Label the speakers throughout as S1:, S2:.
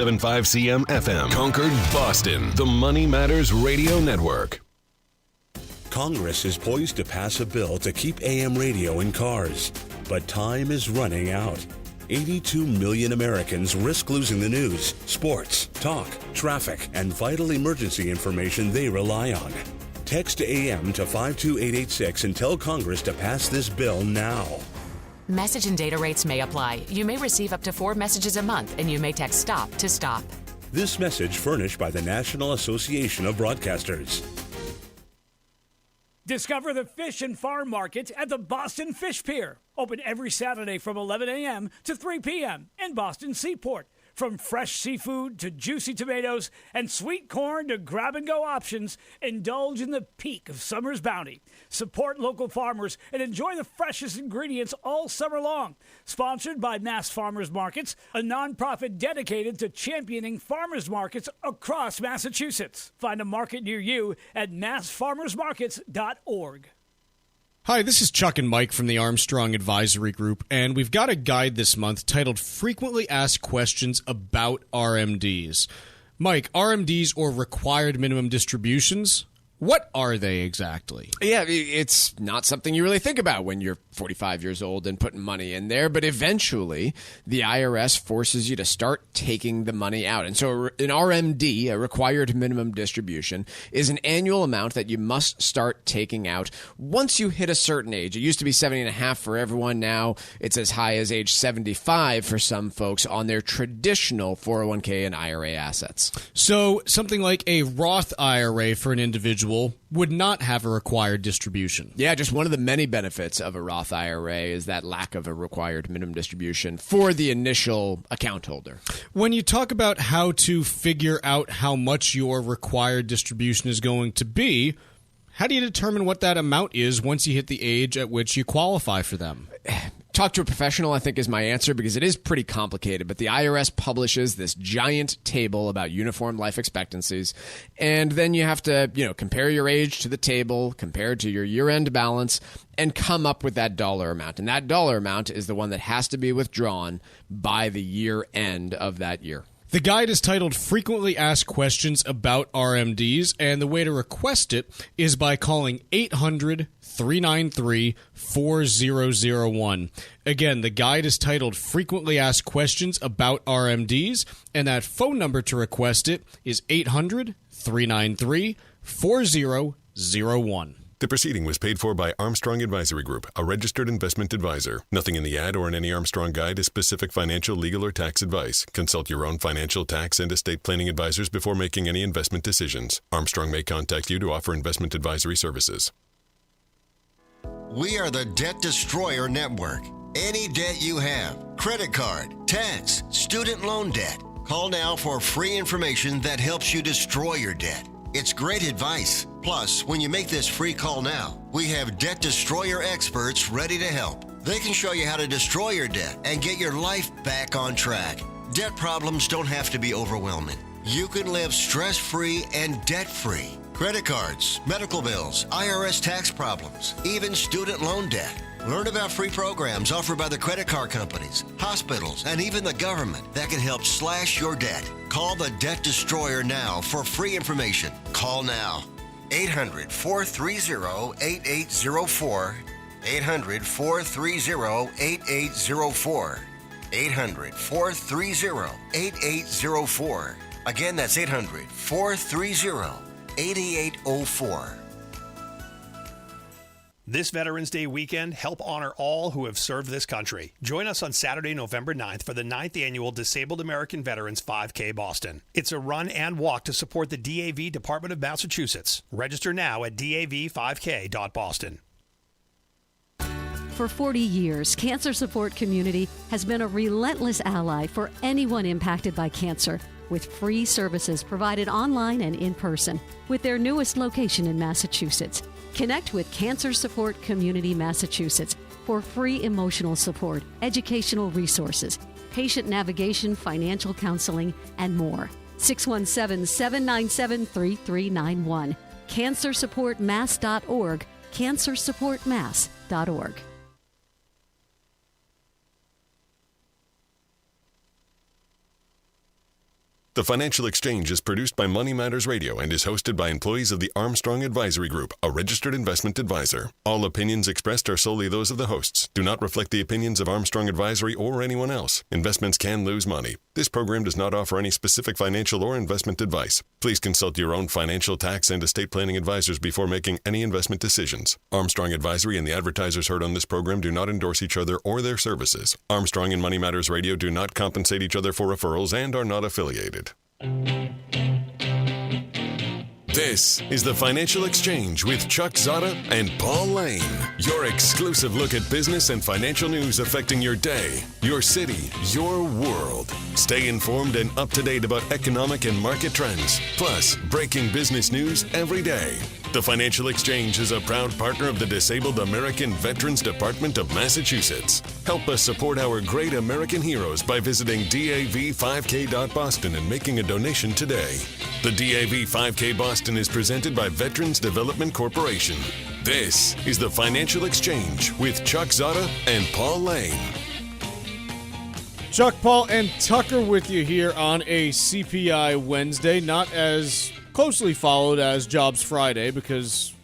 S1: 7.5 CM FM, Concord, Boston, the Money Matters Radio Network.
S2: Congress is poised to pass a bill to keep AM radio in cars, but time is running out. 82 million Americans risk losing the news, sports, talk, traffic, and vital emergency information they rely on. Text AM to 52886 and tell Congress to pass this bill now.
S3: Message and data rates may apply. You may receive up to 4 messages a month, and you may text STOP to stop.
S2: This message furnished by the National Association of Broadcasters.
S4: Discover the fish and farm market at the Boston Fish Pier. Open every Saturday from 11 a.m. to 3 p.m. in Boston Seaport. From fresh seafood to juicy tomatoes and sweet corn to grab-and-go options, indulge in the peak of summer's bounty. Support local farmers and enjoy the freshest ingredients all summer long. Sponsored by Mass Farmers Markets, a nonprofit dedicated to championing farmers markets across Massachusetts. Find a market near you at massfarmersmarkets.org.
S5: Hi, this is Chuck and Mike from the Armstrong Advisory Group, and we've got a guide this month titled Frequently Asked Questions About RMDs. Mike, RMDs, or Required Minimum Distributions, what are they exactly?
S6: Yeah, it's not something you really think about when you're 45 years old and putting money in there, but eventually the IRS forces you to start taking the money out. And so an RMD, a required minimum distribution, is an annual amount that you must start taking out once you hit a certain age. It used to be 70.5 for everyone. Now it's as high as age 75 for some folks on their traditional 401k and IRA assets.
S5: So something like a Roth IRA for an individual would not have a required distribution.
S6: Yeah, just one of the many benefits of a Roth IRA is that lack of a required minimum distribution for the initial account holder.
S5: When you talk about how to figure out how much your required distribution is going to be, how do you determine what that amount is once you hit the age at which you qualify for them?
S6: Talk to a professional, I think, is my answer, because it is pretty complicated. But the IRS publishes this giant table about uniform life expectancies, and then you have to, compare your age to the table, compare it to your year-end balance, and come up with that dollar amount. And that dollar amount is the one that has to be withdrawn by the year end of that year.
S5: The guide is titled Frequently Asked Questions About RMDs, and the way to request it is by calling 800-393-4001. Again, the guide is titled Frequently Asked Questions About RMDs, and that phone number to request it is 800-393-4001.
S1: The proceeding was paid for by Armstrong Advisory Group, a registered investment advisor. Nothing in the ad or in any Armstrong guide is specific financial, legal, or tax advice. Consult your own financial, tax, and estate planning advisors before making any investment decisions. Armstrong may contact you to offer investment advisory services.
S7: We are the Debt Destroyer Network. Any debt you have, credit card, tax, student loan debt, call now for free information that helps you destroy your debt. It's great advice. Plus, when you make this free call now, we have debt destroyer experts ready to help. They can show you how to destroy your debt and get your life back on track. Debt problems don't have to be overwhelming. You can live stress-free and debt-free. Credit cards, medical bills, IRS tax problems, even student loan debt. Learn about free programs offered by the credit card companies, hospitals, and even the government that can help slash your debt. Call the Debt Destroyer now for free information. Call now. 800-430-8804. 800-430-8804. 800-430-8804. Again, that's 800-430-8804.
S8: This Veterans Day weekend, help honor all who have served this country. Join us on Saturday, November 9th for the 9th Annual Disabled American Veterans 5K Boston. It's a run and walk to support the DAV Department of Massachusetts. Register now at dav5k.boston.
S9: For 40 years, Cancer Support Community has been a relentless ally for anyone impacted by cancer, with free services provided online and in person, with their newest location in Massachusetts. Connect with Cancer Support Community Massachusetts for free emotional support, educational resources, patient navigation, financial counseling, and more. 617-797-3391. CancerSupportMass.org. CancerSupportMass.org.
S1: The Financial Exchange is produced by Money Matters Radio and is hosted by employees of the Armstrong Advisory Group, a registered investment advisor. All opinions expressed are solely those of the hosts, do not reflect the opinions of Armstrong Advisory or anyone else. Investments can lose money. This program does not offer any specific financial or investment advice. Please consult your own financial, tax, and estate planning advisors before making any investment decisions. Armstrong Advisory and the advertisers heard on this program do not endorse each other or their services. Armstrong and Money Matters Radio do not compensate each other for referrals and are not affiliated. This is the Financial Exchange with Chuck Zodda and Paul Lane. Your exclusive look at business and financial news affecting your day, your city, your world. Stay informed and up to date about economic and market trends, plus breaking business news every day. The Financial Exchange is a proud partner of the Disabled American Veterans Department of Massachusetts. Help us support our great American heroes by visiting DAV5K.Boston and making a donation today. The DAV 5K Boston is presented by Veterans Development Corporation. This is the Financial Exchange with Chuck Zodda and Paul Lane.
S5: Chuck, Paul, and Tucker with you here on a CPI Wednesday, not as closely followed as Jobs Friday because,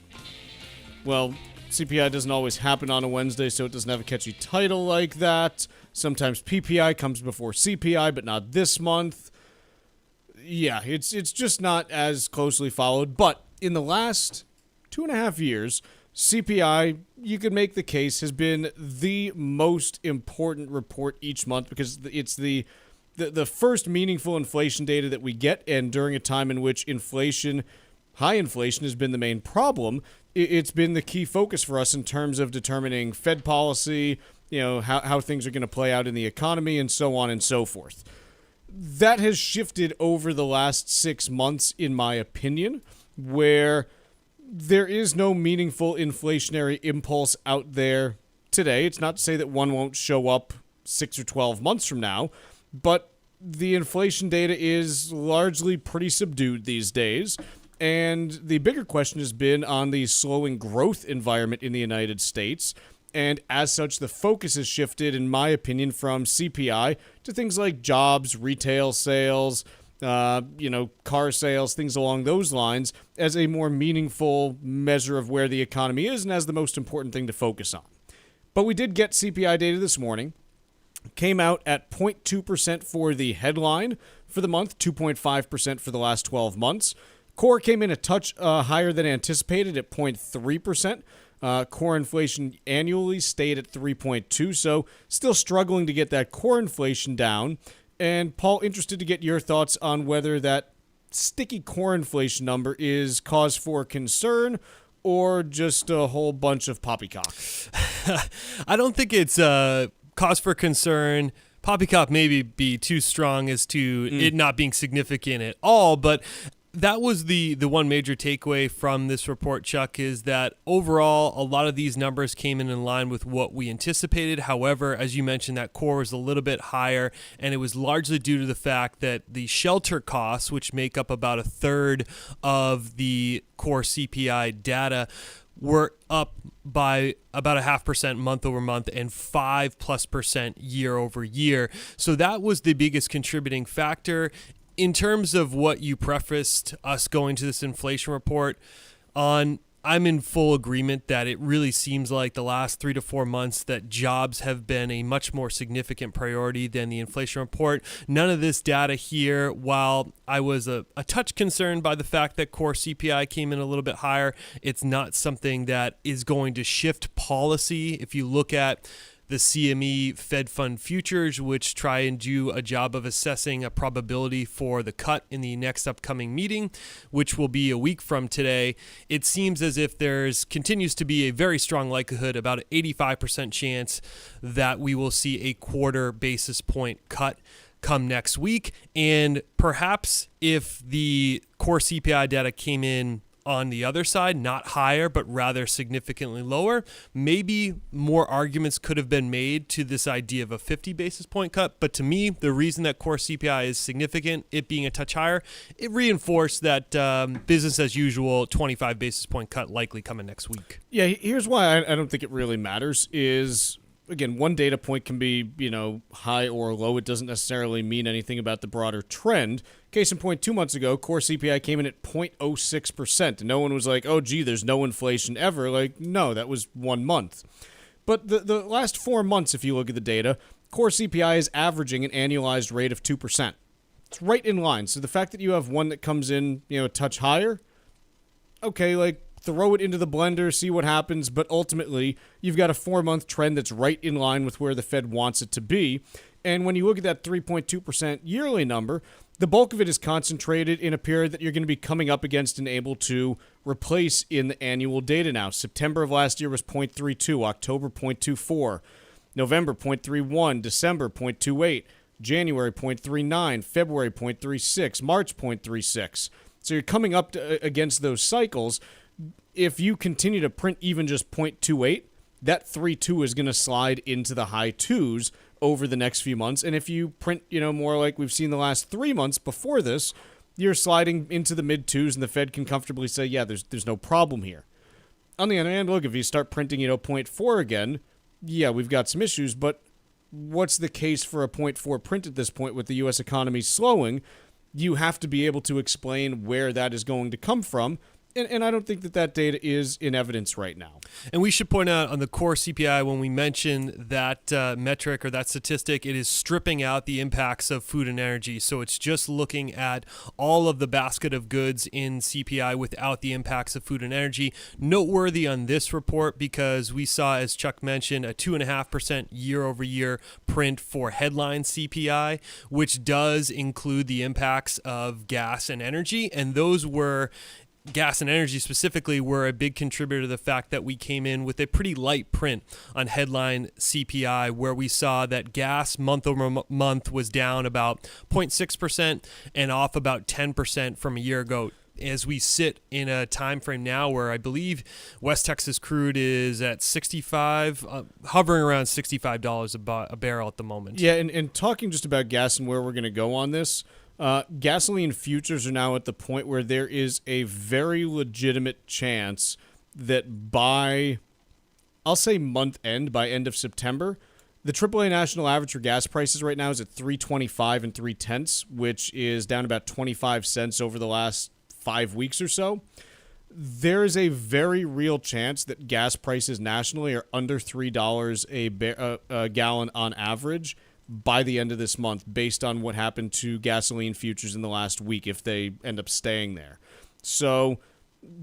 S5: well, CPI doesn't always happen on a Wednesday, so it doesn't have a catchy title like that. Sometimes PPI comes before CPI, but not this month. Yeah, it's just not as closely followed. But in the last 2.5 years, CPI, you could make the case, has been the most important report each month because it's the first meaningful inflation data that we get, and during a time in which high inflation has been the main problem, it's been the key focus for us in terms of determining Fed policy, how things are going to play out in the economy, and so on and so forth. That has shifted over the last 6 months, in my opinion, where there is no meaningful inflationary impulse out there today. It's not to say that one won't show up 6 or 12 months from now, but the inflation data is largely pretty subdued these days. And the bigger question has been on the slowing growth environment in the United States. And as such, the focus has shifted, in my opinion, from CPI to things like jobs, retail sales, car sales, things along those lines, as a more meaningful measure of where the economy is and as the most important thing to focus on. But we did get CPI data this morning. Came out at 0.2% for the headline for the month, 2.5% for the last 12 months. Core came in a touch higher than anticipated at 0.3%. Core inflation annually stayed at 3.2%, so still struggling to get that core inflation down. And Paul, interested to get your thoughts on whether that sticky core inflation number is cause for concern or just a whole bunch of poppycock.
S10: I don't think it's cause for concern. Poppycock maybe be too strong as to it not being significant at all, but that was the one major takeaway from this report, Chuck, is that overall a lot of these numbers came in line with what we anticipated. However, as you mentioned, that core was a little bit higher, and it was largely due to the fact that the shelter costs, which make up about a third of the core CPI data, were up by about 0.5% month over month and 5+% year over year. So that was the biggest contributing factor. In terms of what you prefaced us going to this inflation report on, I'm in full agreement that it really seems like the last 3 to 4 months that jobs have been a much more significant priority than the inflation report. None of this data here, while I was a touch concerned by the fact that core CPI came in a little bit higher, it's not something that is going to shift policy. If you look at the CME Fed Fund futures, which try and do a job of assessing a probability for the cut in the next upcoming meeting, which will be a week from today, it seems as if there's continues to be a very strong likelihood, about an 85% chance, that we will see a quarter basis point cut come next week. And perhaps if the core CPI data came in on the other side, not higher, but rather significantly lower, maybe more arguments could have been made to this idea of a 50 basis point cut. But to me, the reason that core CPI is significant, it being a touch higher, it reinforced that business as usual 25 basis point cut likely coming next week.
S5: Yeah, here's why I don't think it really matters is again, one data point can be, high or low. It doesn't necessarily mean anything about the broader trend. Case in point, 2 months ago, core CPI came in at 0.06%. And no one was like, oh, gee, there's no inflation ever. Like, no, that was 1 month. But the last 4 months, if you look at the data, core CPI is averaging an annualized rate of 2%. It's right in line. So the fact that you have one that comes in, a touch higher, okay, like, throw it into the blender, see what happens, but ultimately, you've got a 4-month trend that's right in line with where the Fed wants it to be. And when you look at that 3.2% yearly number, the bulk of it is concentrated in a period that you're going to be coming up against and able to replace in the annual data now. September of last year was 0.32, October 0.24, November 0.31, December 0.28, January 0.39, February 0.36, March 0.36. So you're coming up against those cycles. If you continue to print even just 0.28, that 3.2 is going to slide into the high 2s over the next few months. And if you print, more like we've seen the last 3 months before this, you're sliding into the mid 2s, and the Fed can comfortably say, yeah, there's no problem here. On the other hand, look, if you start printing, 0.4 again, yeah, we've got some issues, but what's the case for a 0.4 print at this point with the U.S. economy slowing? You have to be able to explain where that is going to come from. And I don't think that data is in evidence right now.
S10: And we should point out on the core CPI, when we mention that metric or that statistic, it is stripping out the impacts of food and energy. So it's just looking at all of the basket of goods in CPI without the impacts of food and energy. Noteworthy on this report because we saw, as Chuck mentioned, a 2.5% year-over-year print for headline CPI, which does include the impacts of gas and energy. And those were... Gas and energy specifically were a big contributor to the fact that we came in with a pretty light print on headline CPI, where we saw that gas month over month was down about 0.6% and off about 10% from a year ago. As we sit in a time frame now where I believe West Texas crude is at hovering around $65 a barrel at the moment.
S5: Yeah, and talking just about gas and where we're going to go on this, gasoline futures are now at the point where there is a very legitimate chance that by, I'll say month end, by end of September, the AAA national average for gas prices right now is at $3.25 and 3/10, which is down about 25 cents over the last 5 weeks or so. There is a very real chance that gas prices nationally are under $3 a gallon on average by the end of this month, based on what happened to gasoline futures in the last week, if they end up staying there. So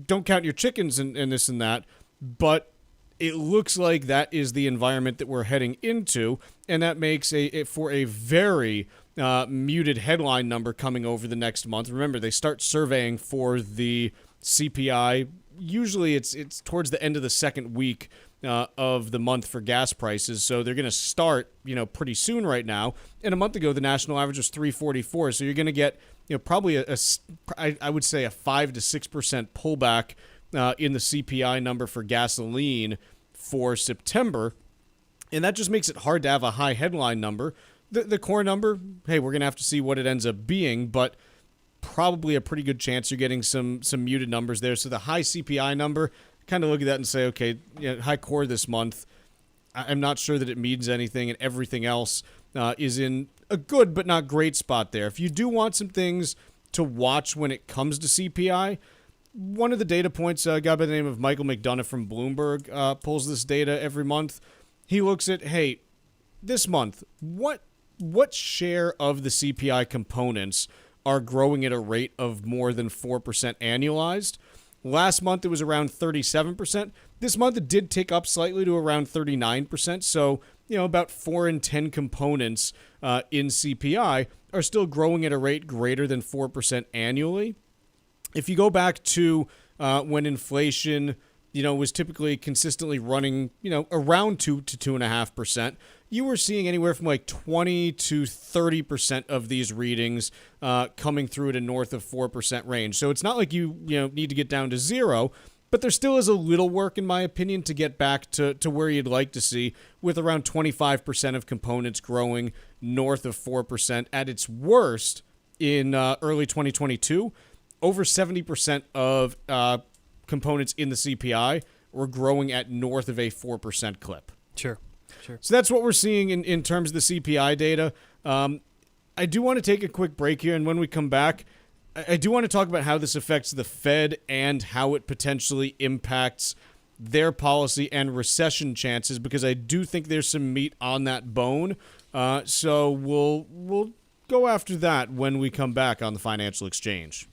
S5: don't count your chickens and this and that, but it looks like that is the environment that we're heading into, and that makes for a very muted headline number coming over the next month. Remember, they start surveying for the CPI. Usually it's towards the end of the second week of the month for gas prices, so they're going to start, pretty soon right now. And a month ago, the national average was 344, so you're going to get, probably I would say a 5 to 6% pullback in the CPI number for gasoline for September, and that just makes it hard to have a high headline number. The core number, hey, we're going to have to see what it ends up being, but probably a pretty good chance you're getting some muted numbers there. So the high CPI number, kind of look at that and say, okay, high core this month, I'm not sure that it means anything, and everything else is in a good but not great spot there. If you do want some things to watch when it comes to CPI, one of the data points, a guy by the name of Michael McDonough from Bloomberg pulls this data every month. He looks at, hey, this month, what share of the CPI components are growing at a rate of more than 4% annualized? Last month, it was around 37%. This month, it did tick up slightly to around 39%. So, about 4 in 10 components in CPI are still growing at a rate greater than 4% annually. If you go back to when inflation, was typically consistently running, around 2 to 2.5%, you were seeing anywhere from like 20 to 30% of these readings coming through at a north of 4% range. So it's not like you need to get down to zero, but there still is a little work, in my opinion, to get back to where you'd like to see, with around 25% of components growing north of 4%. At its worst in early 2022, over 70% of components in the CPI were growing at north of a 4% clip.
S10: Sure. Sure.
S5: So that's what we're seeing in terms of the CPI data. I do want to take a quick break here, and when we come back, I do want to talk about how this affects the Fed and how it potentially impacts their policy and recession chances, because I do think there's some meat on that bone. So we'll go after that when we come back on the Financial Exchange.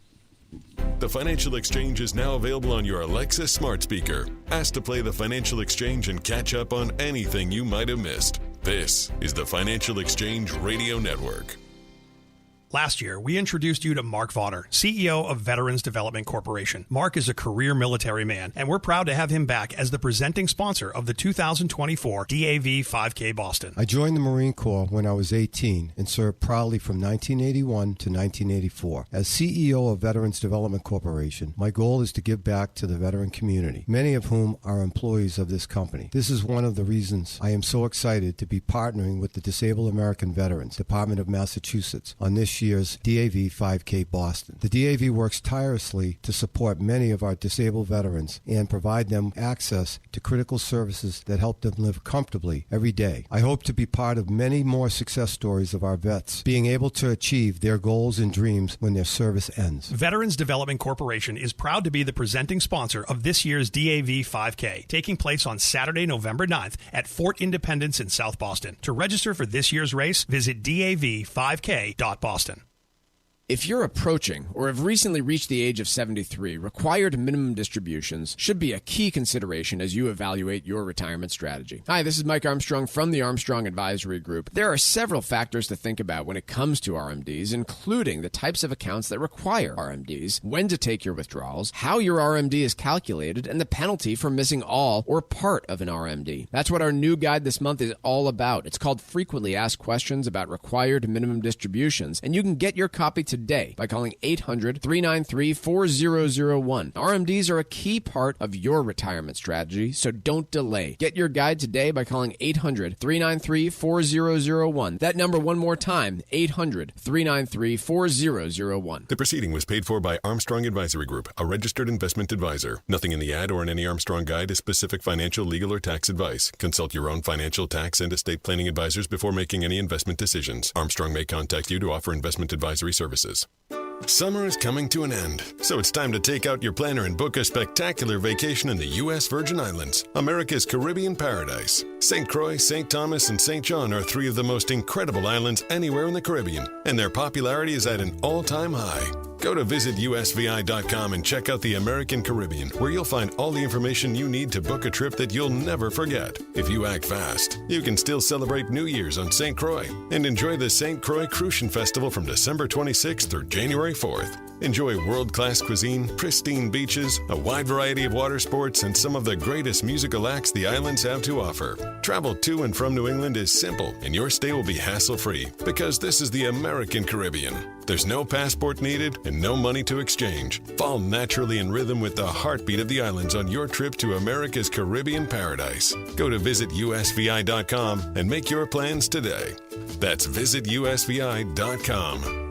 S1: The Financial Exchange is now available on your Alexa smart speaker. Ask to play the Financial Exchange and catch up on anything you might have missed. This is the Financial Exchange Radio Network.
S8: Last year, we introduced you to Mark Vaughter, CEO of Veterans Development Corporation. Mark is a career military man, and we're proud to have him back as the presenting sponsor of the 2024 DAV 5K Boston.
S11: I joined the Marine Corps when I was 18 and served proudly from 1981 to 1984. As CEO of Veterans Development Corporation, my goal is to give back to the veteran community, many of whom are employees of this company. This is one of the reasons I am so excited to be partnering with the Disabled American Veterans Department of Massachusetts on this year's DAV 5K Boston. The DAV works tirelessly to support many of our disabled veterans and provide them access to critical services that help them live comfortably every day. I hope to be part of many more success stories of our vets being able to achieve their goals and dreams when their service ends.
S8: Veterans Development Corporation is proud to be the presenting sponsor of this year's DAV 5K, taking place on Saturday, November 9th at Fort Independence in South Boston. To register for this year's race, visit dav5k.boston.
S6: If you're approaching or have recently reached the age of 73, required minimum distributions should be a key consideration as you evaluate your retirement strategy. Hi, this is Mike Armstrong from the Armstrong Advisory Group. There are several factors to think about when it comes to RMDs, including the types of accounts that require RMDs, when to take your withdrawals, how your RMD is calculated, and the penalty for missing all or part of an RMD. That's what our new guide this month is all about. It's called Frequently Asked Questions About Required Minimum Distributions, and you can get your copy today by calling 800-393-4001. RMDs are a key part of your retirement strategy, so don't delay. Get your guide today by calling 800-393-4001. That number one more time, 800-393-4001.
S1: The proceeding was paid for by Armstrong Advisory Group, a registered investment advisor. Nothing in the ad or in any Armstrong guide is specific financial, legal, or tax advice. Consult your own financial, tax, and estate planning advisors before making any investment decisions. Armstrong may contact you to offer investment advisory services. Summer is coming to an end, so it's time to take out your planner and book a spectacular vacation in the U.S. Virgin Islands, America's Caribbean paradise. St. Croix, St. Thomas, and St. John are three of the most incredible islands anywhere in the Caribbean, and their popularity is at an all-time high. Go to visitusvi.com and check out the American Caribbean, where you'll find all the information you need to book a trip that you'll never forget. If you act fast, you can still celebrate New Year's on St. Croix and enjoy the St. Croix Crucian Festival from December 26th through January 4th. Enjoy world-class cuisine, pristine beaches, a wide variety of water sports, and some of the greatest musical acts the islands have to offer. Travel to and from New England is simple, and your stay will be hassle-free, because this is the American Caribbean. There's no passport needed and no money to exchange. Fall naturally in rhythm with the heartbeat of the islands on your trip to America's Caribbean paradise. Go to visitusvi.com and make your plans today. That's visitusvi.com.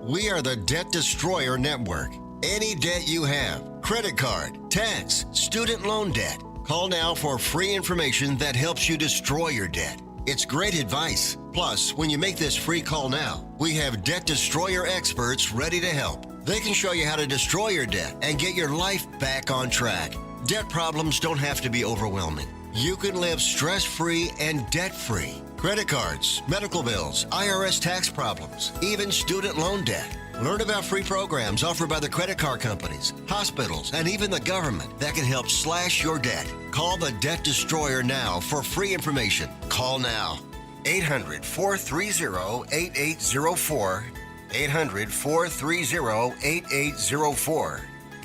S7: We are the Debt Destroyer Network. Any debt you have, credit card, tax, student loan debt, call now for free information that helps you destroy your debt. It's great advice. Plus, when you make this free call now, we have Debt Destroyer experts ready to help. They can show you how to destroy your debt and get your life back on track. Debt problems don't have to be overwhelming. You can live stress-free and debt-free. Credit cards, medical bills, IRS tax problems, even student loan debt. Learn about free programs offered by the credit card companies, hospitals, and even the government that can help slash your debt. Call the Debt Destroyer now for free information. Call now. 800-430-8804. 800-430-8804.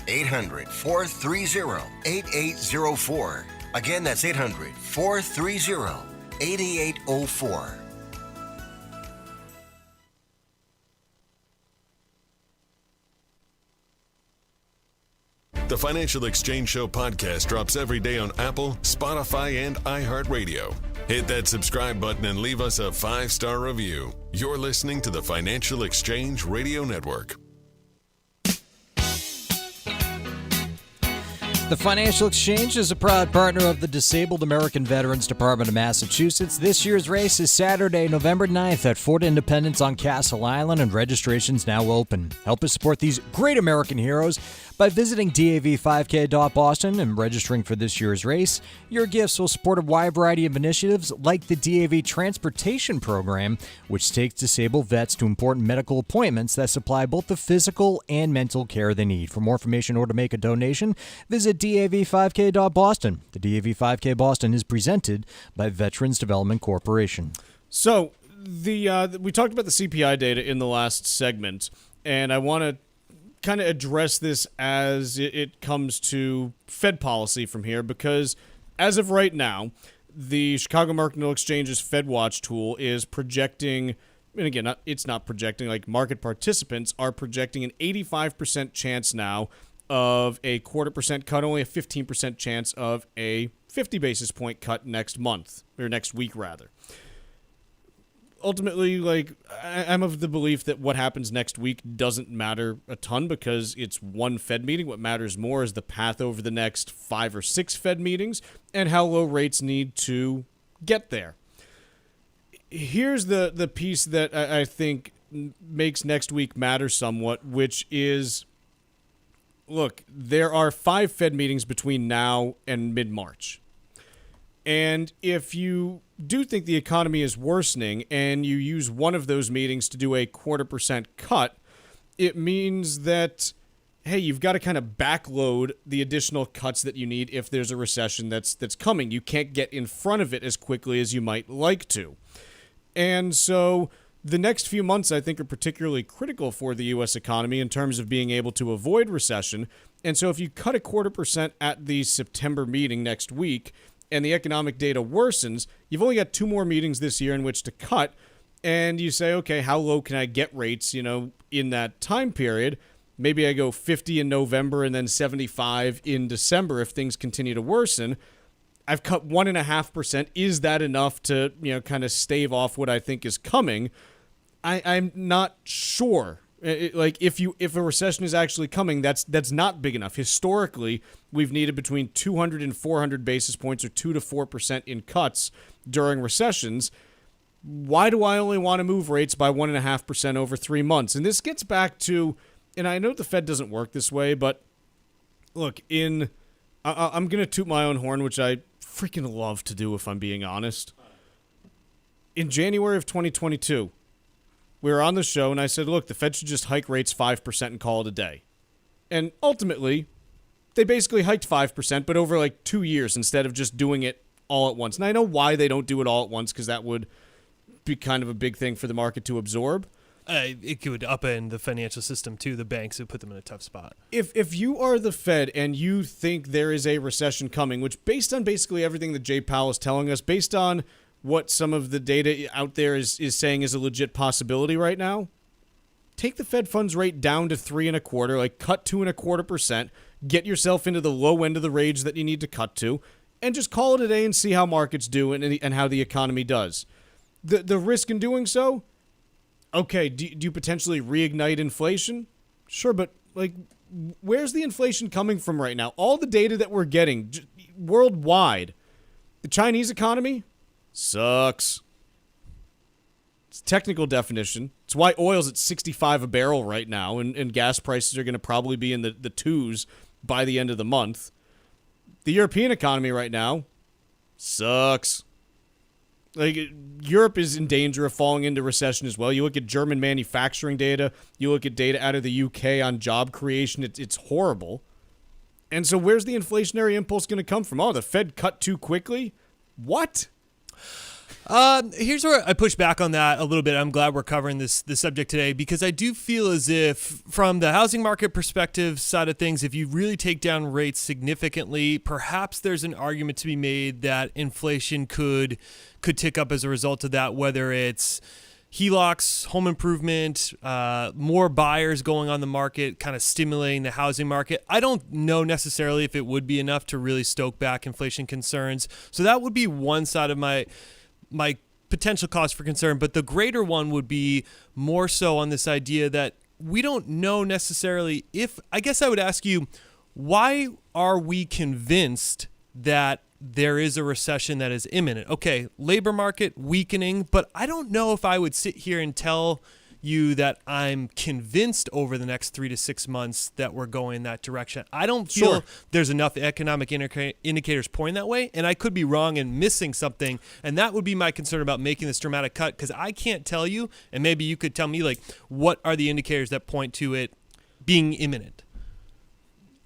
S7: 800-430-8804. Again, that's 800-430-8804.
S1: The Financial Exchange Show podcast drops every day on Apple, Spotify, and iHeartRadio. Hit that subscribe button and leave us a 5-star review. You're listening to the Financial Exchange Radio Network.
S12: The Financial Exchange is a proud partner of the Disabled American Veterans Department of Massachusetts. This year's race is Saturday, November 9th at Fort Independence on Castle Island, and registration's now open. Help us support these great American heroes by visiting DAV5K.Boston and registering for this year's race. Your gifts will support a wide variety of initiatives like the DAV Transportation Program, which takes disabled vets to important medical appointments that supply both the physical and mental care they need. For more information or to make a donation, visit DAV5K.Boston. The DAV5K Boston is presented by Veterans Development Corporation.
S5: So, we talked about the CPI data in the last segment, and I want to kind of address this as it comes to Fed policy from here, because as of right now, the Chicago Mercantile Exchange's FedWatch tool is projecting, and again, it's not projecting, like market participants are projecting an 85% chance now of a 0.25% cut, only a 15% chance of a 50 basis point cut next month, or next week rather. Ultimately, like, I'm of the belief that what happens next week doesn't matter a ton because it's one Fed meeting. What matters more is the path over the next 5 or 6 Fed meetings and how low rates need to get there. Here's the piece that I think makes next week matter somewhat, which is, look, there are 5 Fed meetings between now and mid-March. And if you do think the economy is worsening and you use one of those meetings to do a 0.25% cut, it means that, hey, you've got to kind of backload the additional cuts that you need if there's a recession that's coming. You can't get in front of it as quickly as you might like to. And so the next few months, I think, are particularly critical for the U.S. economy in terms of being able to avoid recession. And so if you cut a 0.25% at the September meeting next week, and the economic data worsens, you've only got 2 more meetings this year in which to cut, and you say, okay, how low can I get rates, in that time period? Maybe I go 50 in November and then 75 in December if things continue to worsen. I've cut 1.5%. Is that enough to, kind of stave off what I think is coming? I'm not sure. If a recession is actually coming, that's not big enough. Historically, we've needed between 200 and 400 basis points, or 2 to 4% in cuts during recessions. Why do I only want to move rates by 1.5% over 3 months? And this gets back to, and I know the Fed doesn't work this way, but look, I'm going to toot my own horn, which I freaking love to do if I'm being honest. In January of 2022, we were on the show, and I said, look, the Fed should just hike rates 5% and call it a day. And ultimately, they basically hiked 5%, but over like 2 years instead of just doing it all at once. And I know why they don't do it all at once, because that would be kind of a big thing for the market to absorb.
S10: It could upend the financial system, too. The banks would put them in a tough spot.
S5: If you are the Fed and you think there is a recession coming, which based on basically everything that Jay Powell is telling us, based on what some of the data out there is saying is a legit possibility right now, take the Fed funds rate down to 3.25%, like cut 2.25%, get yourself into the low end of the range that you need to cut to, and just call it a day and see how markets do and how the economy does. The risk in doing so, okay, do you potentially reignite inflation? Sure, but like, where's the inflation coming from right now? All the data that we're getting worldwide, the Chinese economy sucks. It's a technical definition. It's why oil's at $65 a barrel right now, and gas prices are going to probably be in the 2s by the end of the month. The European economy right now sucks. Like, Europe is in danger of falling into recession as well. You look at German manufacturing data, you look at data out of the UK on job creation, it's horrible. And so where's the inflationary impulse going to come from? Oh, the Fed cut too quickly? What?
S10: Here's where I push back on that a little bit. I'm glad we're covering this subject today, because I do feel as if, from the housing market perspective side of things, if you really take down rates significantly, perhaps there's an argument to be made that inflation could tick up as a result of that, whether it's HELOCs, home improvement, more buyers going on the market, kind of stimulating the housing market. I don't know necessarily if it would be enough to really stoke back inflation concerns. So that would be one side of my potential cause for concern. But the greater one would be more so on this idea that we don't know necessarily if, I guess I would ask you, why are we convinced that there is a recession that is imminent? Okay, labor market weakening, but I don't know if I would sit here and tell you that I'm convinced over the next 3 to 6 months that we're going that direction. I don't feel there's enough economic indicators pointing that way, and I could be wrong and missing something, and that would be my concern about making this dramatic cut, because I can't tell you, and maybe you could tell me, like, what are the indicators that point to it being imminent?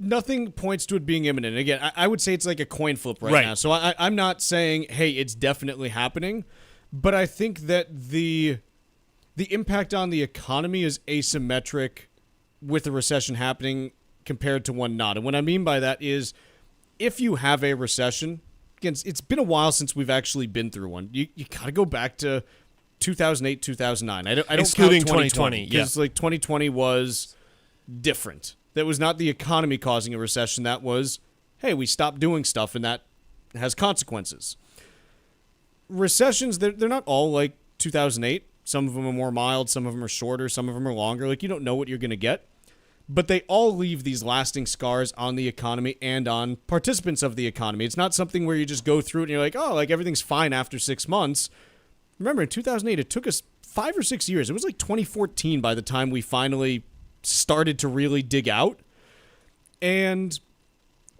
S5: Nothing points to it being imminent. Again, I would say it's like a coin flip right now. So I'm not saying, hey, it's definitely happening, but I think that the impact on the economy is asymmetric with a recession happening compared to one not. And what I mean by that is if you have a recession, again, it's been a while since we've actually been through one. You got to go back to 2008, 2009. I don't
S10: excluding
S5: count
S10: 2020.
S5: Because like 2020 was different. That was not the economy causing a recession. That was, hey, we stopped doing stuff, and that has consequences. Recessions, they're not all like 2008. Some of them are more mild, some of them are shorter, some of them are longer. Like, you don't know what you're going to get. But they all leave these lasting scars on the economy and on participants of the economy. It's not something where you just go through it and you're like, oh, like everything's fine after 6 months. Remember, in 2008, it took us 5 or 6 years. It was like 2014 by the time we finally started to really dig out. And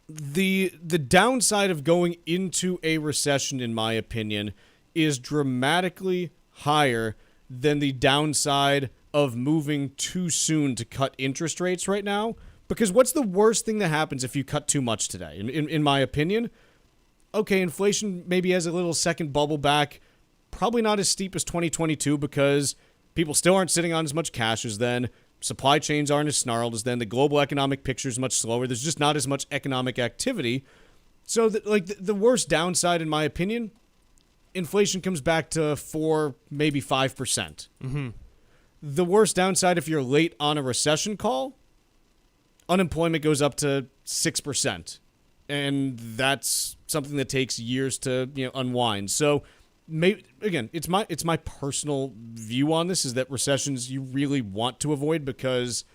S5: the downside of going into a recession, in my opinion, is dramatically higher than the downside of moving too soon to cut interest rates right now. Because what's the worst thing that happens if you cut too much today? In my opinion, okay, inflation maybe has a little second bubble back. Probably not as steep as 2022 because people still aren't sitting on as much cash as then. Supply chains aren't as snarled as then. The global economic picture is much slower. There's just not as much economic activity. So the worst downside, in my opinion, inflation comes back to 4, maybe 5%.
S10: Mm-hmm.
S5: The worst downside, if you're late on a recession call, unemployment goes up to 6%. And that's something that takes years to unwind. So, maybe, again, it's my personal view on this is that recessions you really want to avoid because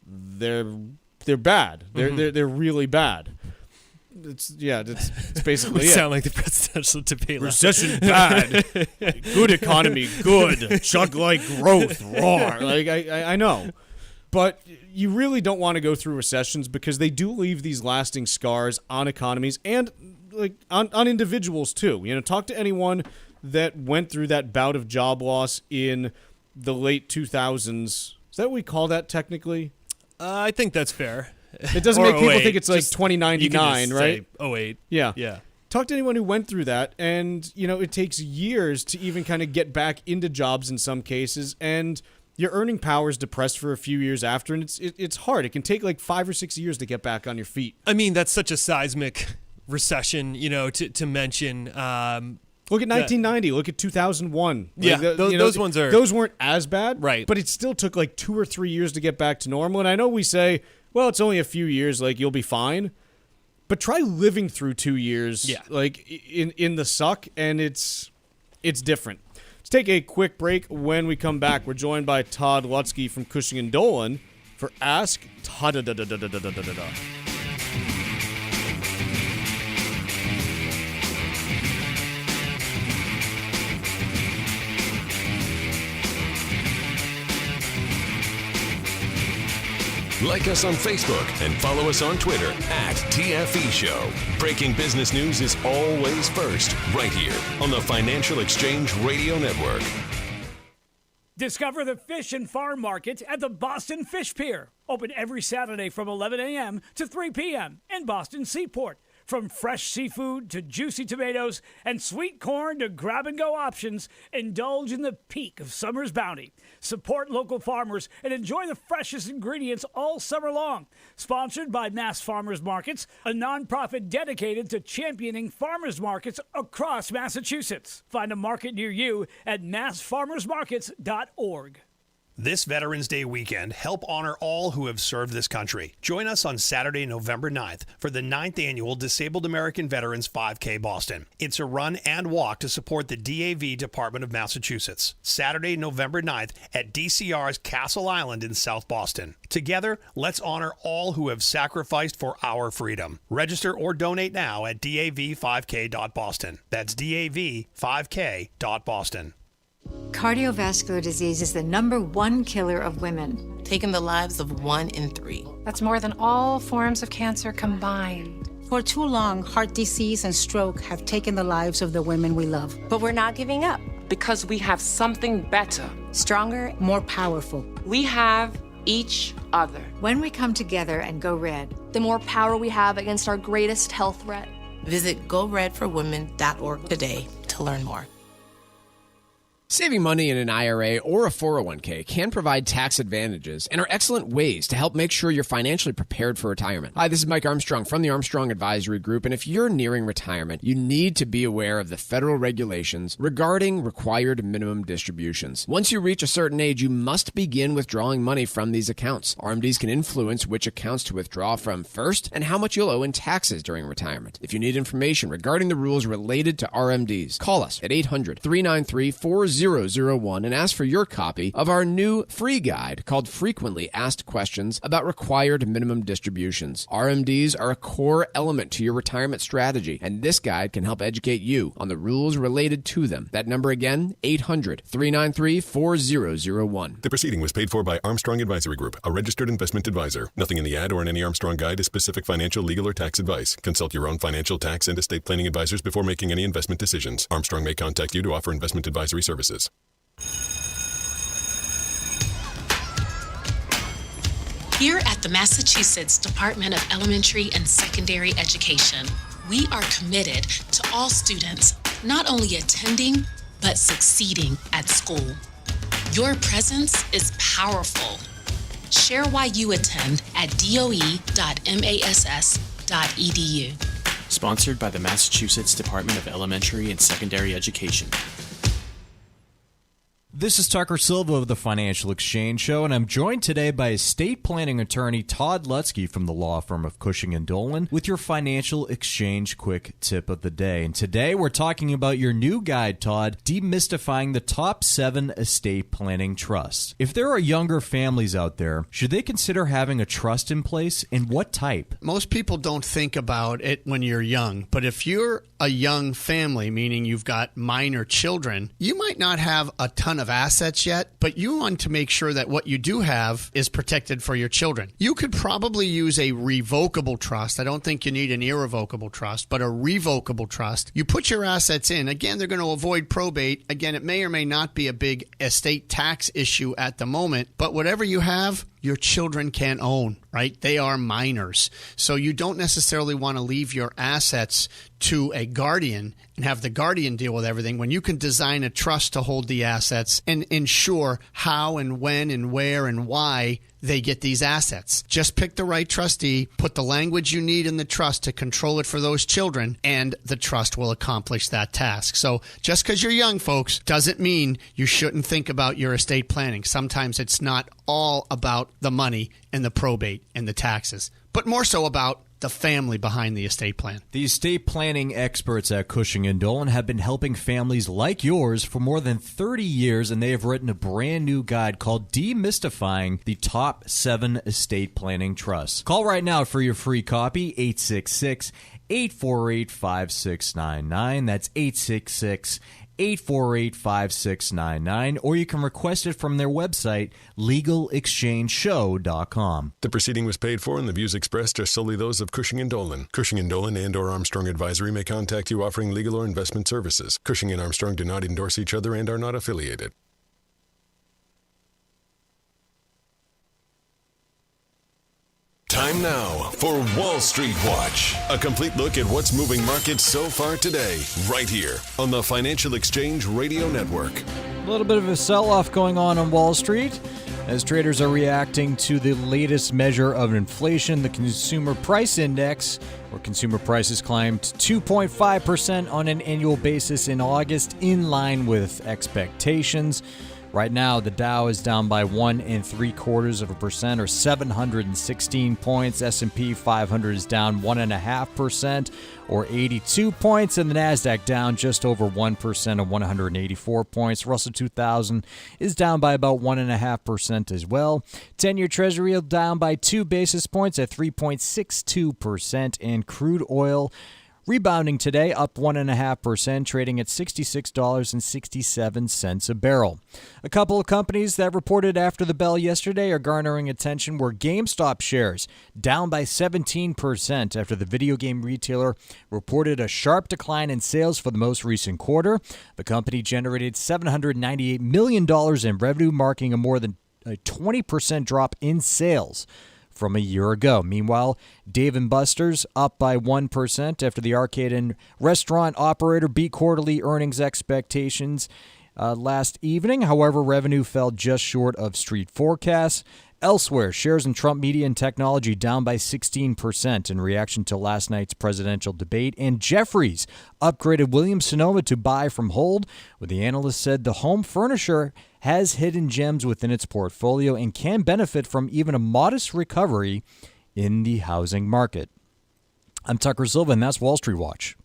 S5: they're bad. They're really bad. It's basically
S10: we
S5: it.
S10: Sound like the presidential debate.
S5: Recession bad, good economy good, chug like growth roar. Like I know, but you really don't want to go through recessions because they do leave these lasting scars on economies and like on individuals too. Talk to anyone that went through that bout of job loss in the late 2000s. Is that what we call that technically?
S10: I think that's fair.
S5: It doesn't make people think it's like 2099, right?
S10: 08.
S5: Yeah. Talk to anyone who went through that, and it takes years to even kind of get back into jobs in some cases, and your earning power is depressed for a few years after, and it's hard. It can take like 5 or 6 years to get back on your feet.
S10: I mean, that's such a seismic recession, to mention.
S5: Look at 1990. Look at 2001.
S10: Yeah, those ones are...
S5: Those weren't as bad,
S10: right?
S5: But it still took like 2 or 3 years to get back to normal. And I know we say, well, it's only a few years, like you'll be fine. But try living through 2 years, like in the suck, and it's different. Let's take a quick break. When we come back, we're joined by Todd Lutsky from Cushing and Dolan for Ask Todd.
S1: Like us on Facebook and follow us on Twitter @TFE Show. Breaking business news is always first, right here on the Financial Exchange Radio Network.
S4: Discover the fish and farm market at the Boston Fish Pier. Open every Saturday from 11 a.m. to 3 p.m. in Boston Seaport. From fresh seafood to juicy tomatoes and sweet corn to grab-and-go options, indulge in the peak of summer's bounty. Support local farmers and enjoy the freshest ingredients all summer long. Sponsored by Mass Farmers Markets, a nonprofit dedicated to championing farmers markets across Massachusetts. Find a market near you at massfarmersmarkets.org.
S8: This Veterans Day weekend, help honor all who have served this country. Join us on Saturday, November 9th for the 9th Annual Disabled American Veterans 5K Boston. It's a run and walk to support the DAV Department of Massachusetts. Saturday, November 9th at DCR's Castle Island in South Boston. Together, let's honor all who have sacrificed for our freedom. Register or donate now at dav5k.boston. That's dav5k.boston.
S13: Cardiovascular disease is the #1 killer of women,
S14: taking the lives of 1 in 3.
S15: That's more than all forms of cancer combined.
S16: For too long, heart disease and stroke have taken the lives of the women we love.
S17: But we're not giving up because we have something better,
S16: stronger, more powerful.
S17: We have each other.
S13: When we come together and go red,
S18: the more power we have against our greatest health threat.
S14: Visit goredforwomen.org today to learn more.
S6: Saving money in an IRA or a 401k can provide tax advantages and are excellent ways to help make sure you're financially prepared for retirement. Hi, this is Mike Armstrong from the Armstrong Advisory Group, and if you're nearing retirement, you need to be aware of the federal regulations regarding required minimum distributions. Once you reach a certain age, you must begin withdrawing money from these accounts. RMDs can influence which accounts to withdraw from first and how much you'll owe in taxes during retirement. If you need information regarding the rules related to RMDs, call us at 800-393-4001 and ask for your copy of our new free guide called Frequently Asked Questions about Required Minimum Distributions. RMDs are a core element to your retirement strategy, and this guide can help educate you on the rules related to them. That number again, 800-393-4001.
S1: The proceeding was paid for by Armstrong Advisory Group, a registered investment advisor. Nothing in the ad or in any Armstrong guide is specific financial, legal, or tax advice. Consult your own financial, tax, and estate planning advisors before making any investment decisions. Armstrong may contact you to offer investment advisory services.
S3: Here at the Massachusetts Department of Elementary and Secondary Education, we are committed to all students not only attending, but succeeding at school. Your presence is powerful. Share why you attend at doe.mass.edu.
S19: Sponsored by the Massachusetts Department of Elementary and Secondary Education.
S12: This is Tucker Silva of the Financial Exchange Show, and I'm joined today by estate planning attorney Todd Lutsky from the law firm of Cushing & Dolan with your Financial Exchange Quick Tip of the Day. And today we're talking about your new guide, Todd, Demystifying the Top 7 Estate Planning Trusts. If there are younger families out there, should they consider having a trust in place, and what type?
S20: Most people don't think about it when you're young, but if you're a young family, meaning you've got minor children, you might not have a ton of assets yet, but you want to make sure that what you do have is protected for your children. You could probably use a revocable trust. I don't think you need an irrevocable trust, but a revocable trust. You put your assets in. Again, they're going to avoid probate. Again, it may or may not be a big estate tax issue at the moment, but whatever you have, your children can own, right? They are minors. So you don't necessarily want to leave your assets to a guardian and have the guardian deal with everything when you can design a trust to hold the assets and ensure how and when and where and why they get these assets. Just pick the right trustee, put the language you need in the trust to control it for those children, and the trust will accomplish that task. So just because you're young, folks, doesn't mean you shouldn't think about your estate planning. Sometimes it's not all about the money and the probate and the taxes, but more so about the family behind the estate plan.
S12: The estate planning experts at Cushing & Dolan have been helping families like yours for more than 30 years, and they have written a brand new guide called Demystifying the Top 7 Estate Planning Trusts. Call right now for your free copy, 866-848-5699. That's 866-848-5699, or you can request it from their website, legalexchangeshow.com.
S1: The proceeding was paid for, and the views expressed are solely those of Cushing & Dolan. Cushing & Dolan and or Armstrong Advisory may contact you offering legal or investment services. Cushing and Armstrong do not endorse each other and are not affiliated. Time now for Wall Street Watch. A complete look at what's moving markets so far today, right here on the Financial Exchange Radio Network.
S12: A little bit of a sell-off going on Wall Street as traders are reacting to the latest measure of inflation, the Consumer Price Index, where consumer prices climbed 2.5% on an annual basis in August, in line with expectations. Right now, the Dow is down by 1 3/4% or 716 points. S&P 500 is down 1.5% or 82 points, and the Nasdaq down just over 1% or 184 points. Russell 2000 is down by about 1.5% as well. 10-year Treasury yield down by 2 basis points at 3.62%, and crude oil rebounding today, up 1.5%, trading at $66.67 a barrel. A couple of companies that reported after the bell yesterday are garnering attention were GameStop shares, down by 17% after the video game retailer reported a sharp decline in sales for the most recent quarter. The company generated $798 million in revenue, marking a more than a 20% drop in sales from a year ago. Meanwhile, Dave & Buster's up by 1% after the arcade and restaurant operator beat quarterly earnings expectations last evening. However, revenue fell just short of street forecasts. Elsewhere, shares in Trump Media and Technology down by 16% in reaction to last night's presidential debate. And Jefferies upgraded Williams-Sonoma to buy from hold, where the analyst said the home furnisher has hidden gems within its portfolio and can benefit from even a modest recovery in the housing market. I'm Tucker Silva, and that's Wall Street Watch.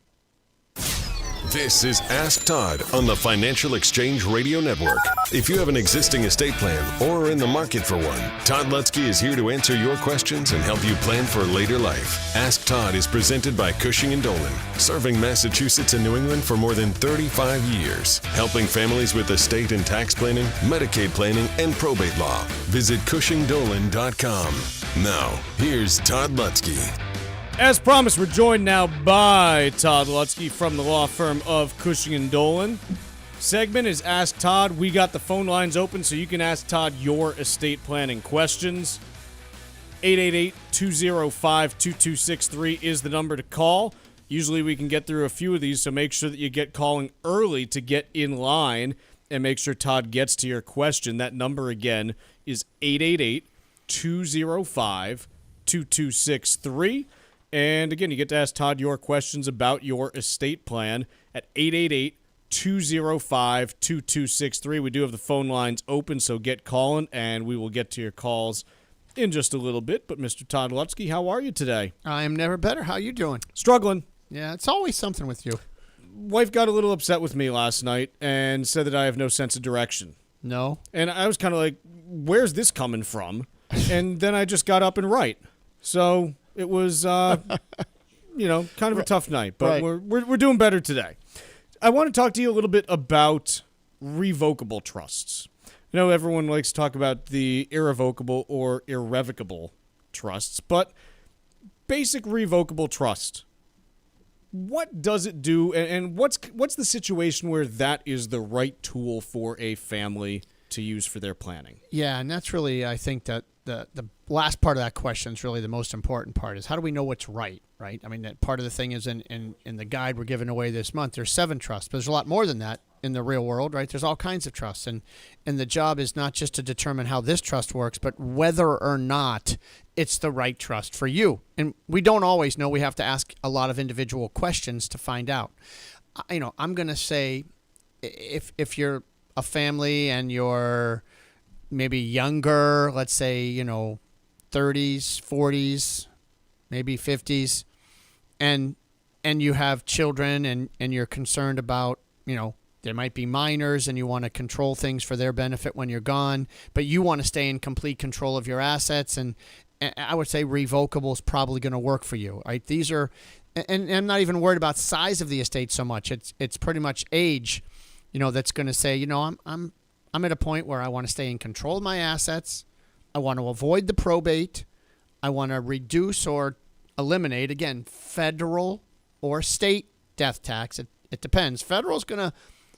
S1: This is Ask Todd on the Financial Exchange Radio Network. If you have an existing estate plan or are in the market for one, Todd Lutsky is here to answer your questions and help you plan for later life. Ask Todd is presented by Cushing & Dolan, serving Massachusetts and New England for more than 35 years, helping families with estate and tax planning, Medicaid planning, and probate law. Visit CushingDolan.com. Now, here's Todd Lutsky.
S5: As promised, we're joined now by Todd Lutsky from the law firm of Cushing & Dolan. Segment is Ask Todd. We got the phone lines open so you can ask Todd your estate planning questions. 888-205-2263 is the number to call. Usually we can get through a few of these, so make sure that you get calling early to get in line and make sure Todd gets to your question. That number again is 888-205-2263. And again, you get to ask Todd your questions about your estate plan at 888-205-2263. We do have the phone lines open, so get calling, and we will get to your calls in just a little bit. But Mr. Todd Lutsky, how are you today?
S20: I am never better. How you doing?
S5: Struggling.
S20: Yeah, it's always something with you.
S5: Wife got a little upset with me last night and said that I have no sense of direction.
S20: No.
S5: And I was kind of like, where's this coming from? And then I just got up and right. So it was, kind of a tough night, but
S20: right.
S5: we're doing better today. I want to talk to you a little bit about revocable trusts. I know everyone likes to talk about the irrevocable or irrevocable trusts, but basic revocable trust, what does it do, and what's the situation where that is the right tool for a family to use for their planning?
S20: Yeah, and that's really, I think that the last part of that question is really the most important part, is how do we know what's right? I mean, that part of the thing is in the guide we're giving away this month, there's 7 trusts, but there's a lot more than that in the real world, right? There's all kinds of trusts, and the job is not just to determine how this trust works, but whether or not it's the right trust for you. And we don't always know. We have to ask a lot of individual questions to find out. I'm going to say if you're a family and you're maybe younger, let's say, 30s, 40s, maybe 50s, and you have children and you're concerned about, there might be minors and you want to control things for their benefit when you're gone, but you want to stay in complete control of your assets, and I would say revocable is probably going to work for you, right? These are, and I'm not even worried about size of the estate so much. It's pretty much age, that's going to say, I'm at a point where I want to stay in control of my assets. I want to avoid the probate. I want to reduce or eliminate, again, federal or state death tax. It depends. Federal is going to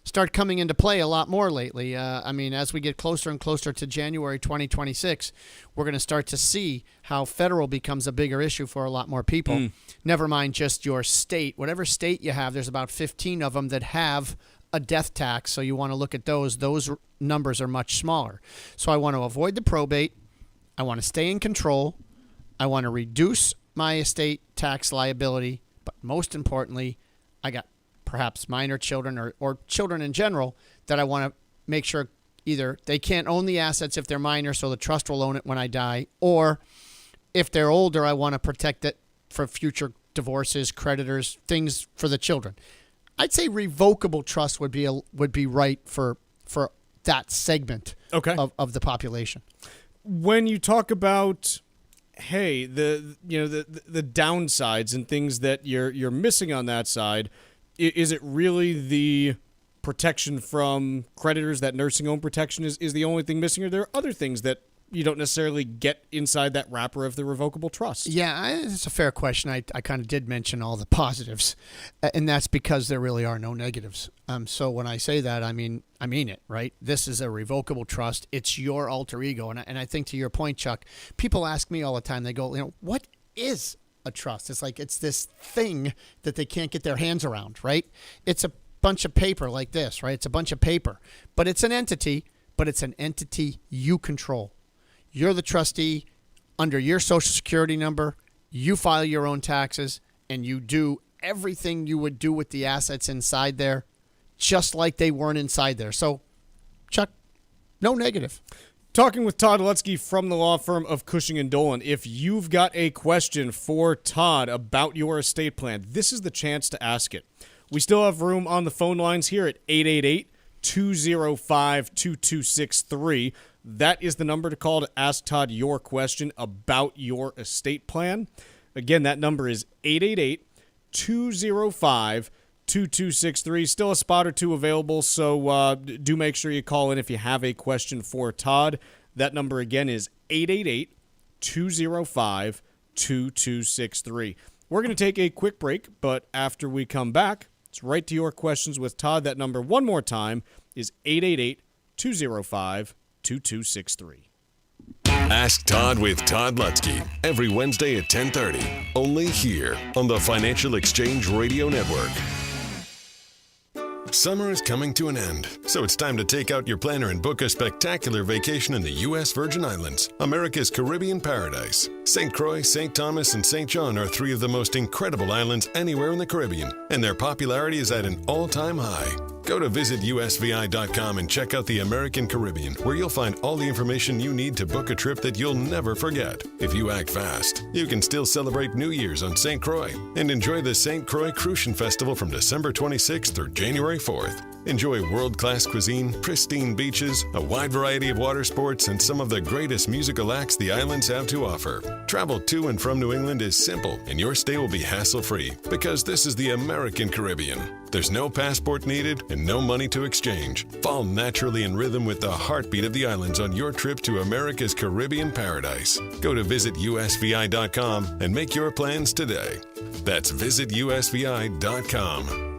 S20: start coming into play a lot more lately. As we get closer and closer to January 2026, we're going to start to see how federal becomes a bigger issue for a lot more people. Never mind just your state. Whatever state you have, there's about 15 of them that have a death tax, so you want to look at those. Those numbers are much smaller. So I want to avoid the probate. I want to stay in control. I want to reduce my estate tax liability. But most importantly, I got perhaps minor children or children in general that I want to make sure Either they can't own the assets if they're minor, so the trust will own it when I die, or if they're older, I want to protect it for future divorces, creditors, things for the children. I'd say revocable trust would be right for that segment of the population.
S5: When you talk about, hey, the downsides and things that you're missing on that side, is it really the protection from creditors? That nursing home protection is the only thing missing, or there are other things that you don't necessarily get inside that wrapper of the revocable trust?
S20: Yeah, it's a fair question. I kind of did mention all the positives, and that's because there really are no negatives. So when I say that, I mean it, right? This is a revocable trust. It's your alter ego. And I think to your point, Chuck, people ask me all the time, they go, what is a trust? It's like it's this thing that they can't get their hands around, right? It's a bunch of paper like this, right? It's a bunch of paper, but it's an entity you control. You're the trustee under your Social Security number. You file your own taxes, and you do everything you would do with the assets inside there, just like they weren't inside there. So, Chuck, no negative.
S5: Talking with Todd Lutsky from the law firm of Cushing & Dolan. If you've got a question for Todd about your estate plan, this is the chance to ask it. We still have room on the phone lines here at 888-205-2263. That is the number to call to ask Todd your question about your estate plan. Again, that number is 888-205-2263. Still a spot or two available, so do make sure you call in if you have a question for Todd. That number again is 888-205-2263. We're going to take a quick break, but after we come back, it's right to your questions with Todd. That number one more time is 888-205-2263.
S1: Ask Todd with Todd Lutsky every Wednesday at 10:30, only here on the Financial Exchange Radio Network. Summer is coming to an end, so it's time to take out your planner and book a spectacular vacation in the U.S. Virgin Islands, America's Caribbean paradise. St. Croix, St. Thomas, and St. John are three of the most incredible islands anywhere in the Caribbean, and their popularity is at an all-time high. Go to visitusvi.com and check out the American Caribbean, where you'll find all the information you need to book a trip that you'll never forget. If you act fast, you can still celebrate New Year's on St. Croix and enjoy the St. Croix Crucian Festival from December 26th through January 4th. Enjoy world-class cuisine, pristine beaches, a wide variety of water sports, and some of the greatest musical acts the islands have to offer. Travel to and from New England is simple, and your stay will be hassle-free because this is the American Caribbean. There's no passport needed and no money to exchange. Fall naturally in rhythm with the heartbeat of the islands on your trip to America's Caribbean paradise. Go to visitusvi.com and make your plans today. That's visitusvi.com.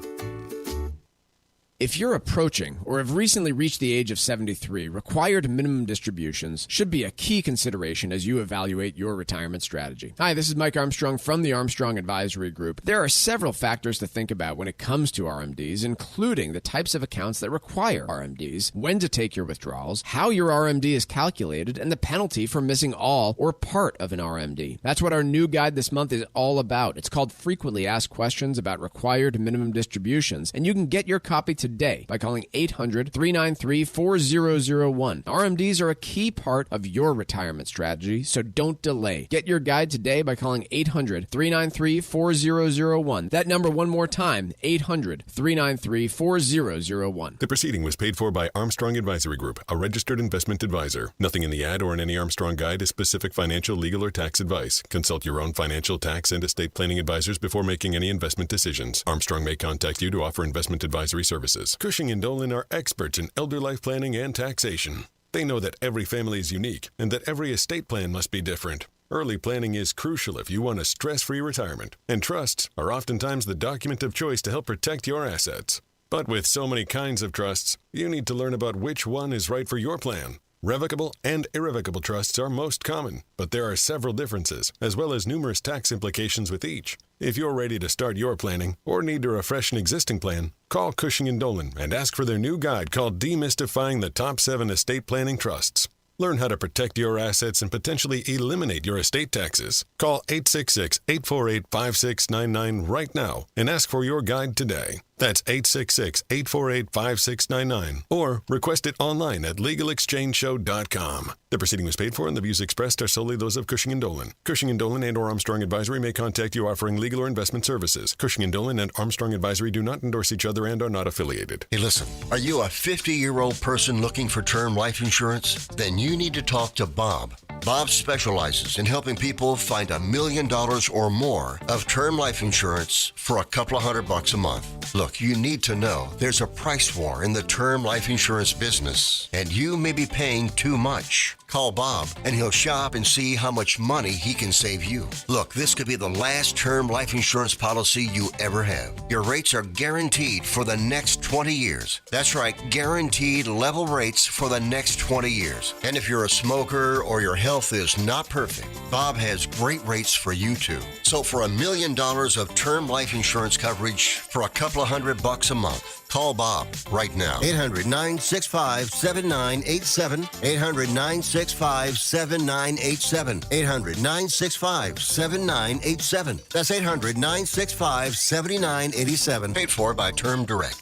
S6: If you're approaching or have recently reached the age of 73, required minimum distributions should be a key consideration as you evaluate your retirement strategy. Hi, this is Mike Armstrong from the Armstrong Advisory Group. There are several factors to think about when it comes to RMDs, including the types of accounts that require RMDs, when to take your withdrawals, how your RMD is calculated, and the penalty for missing all or part of an RMD. That's what our new guide this month is all about. It's called Frequently Asked Questions About Required Minimum Distributions, and you can get your copy today by calling 800-393-4001. RMDs are a key part of your retirement strategy, so don't delay. Get your guide today by calling 800-393-4001. That number one more time, 800-393-4001.
S1: The proceeding was paid for by Armstrong Advisory Group, a registered investment advisor. Nothing in the ad or in any Armstrong guide is specific financial, legal, or tax advice. Consult your own financial, tax, and estate planning advisors before making any investment decisions. Armstrong may contact you to offer investment advisory services. Cushing & Dolan are experts in elder life planning and taxation. They know that every family is unique and that every estate plan must be different. Early planning is crucial if you want a stress-free retirement, and trusts are oftentimes the document of choice to help protect your assets. But with so many kinds of trusts, you need to learn about which one is right for your plan. Revocable and irrevocable trusts are most common, but there are several differences, as well as numerous tax implications with each. If you're ready to start your planning or need to refresh an existing plan, call Cushing & Dolan and ask for their new guide called Demystifying the Top 7 Estate Planning Trusts. Learn how to protect your assets and potentially eliminate your estate taxes. Call 866-848-5699 right now and ask for your guide today. That's 866-848-5699 or request it online at LegalExchangeShow.com. The proceeding was paid for and the views expressed are solely those of Cushing & Dolan. Cushing & Dolan and or Armstrong Advisory may contact you offering legal or investment services. Cushing & Dolan and Armstrong Advisory do not endorse each other and are not affiliated.
S7: Hey, listen, are you a 50-year-old person looking for term life insurance? Then you need to talk to Bob. Bob specializes in helping people find $1 million or more of term life insurance for a couple of $100 a month. Look, you need to know there's a price war in the term life insurance business, and you may be paying too much. Call Bob, and he'll shop and see how much money he can save you. Look, this could be the last term life insurance policy you ever have. Your rates are guaranteed for the next 20 years. That's right, guaranteed level rates for the next 20 years. And if you're a smoker or your health is not perfect, Bob has great rates for you too. So for $1 million of term life insurance coverage for a couple of $100 a month, call Bob right now. 800-965-7987. 800-965-7987. 800-965-7987. That's 800-965-7987. Paid for by Term Direct.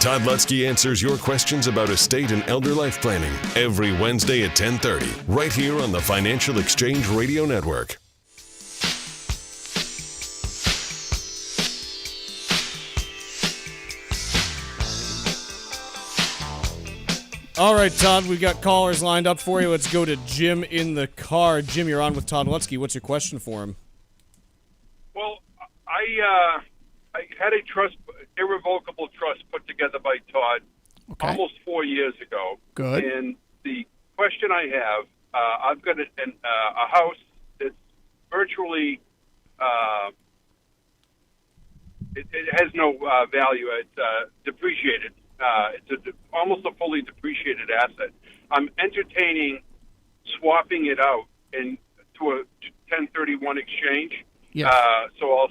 S1: Todd Lutsky answers your questions about estate and elder life planning every Wednesday at 10:30, right here on the Financial Exchange Radio Network.
S5: All right, Todd, we've got callers lined up for you. Let's go to Jim in the car. Jim, you're on with Todd Lutsky. What's your question for him?
S21: Well, I had a irrevocable trust put together by Todd almost 4 years ago.
S20: Good.
S21: And the question I have, I've got a house that's virtually, it has no value. It's depreciated. It's almost a fully depreciated asset. I'm entertaining swapping it out to a 1031 exchange.
S20: Yes.
S21: So I'll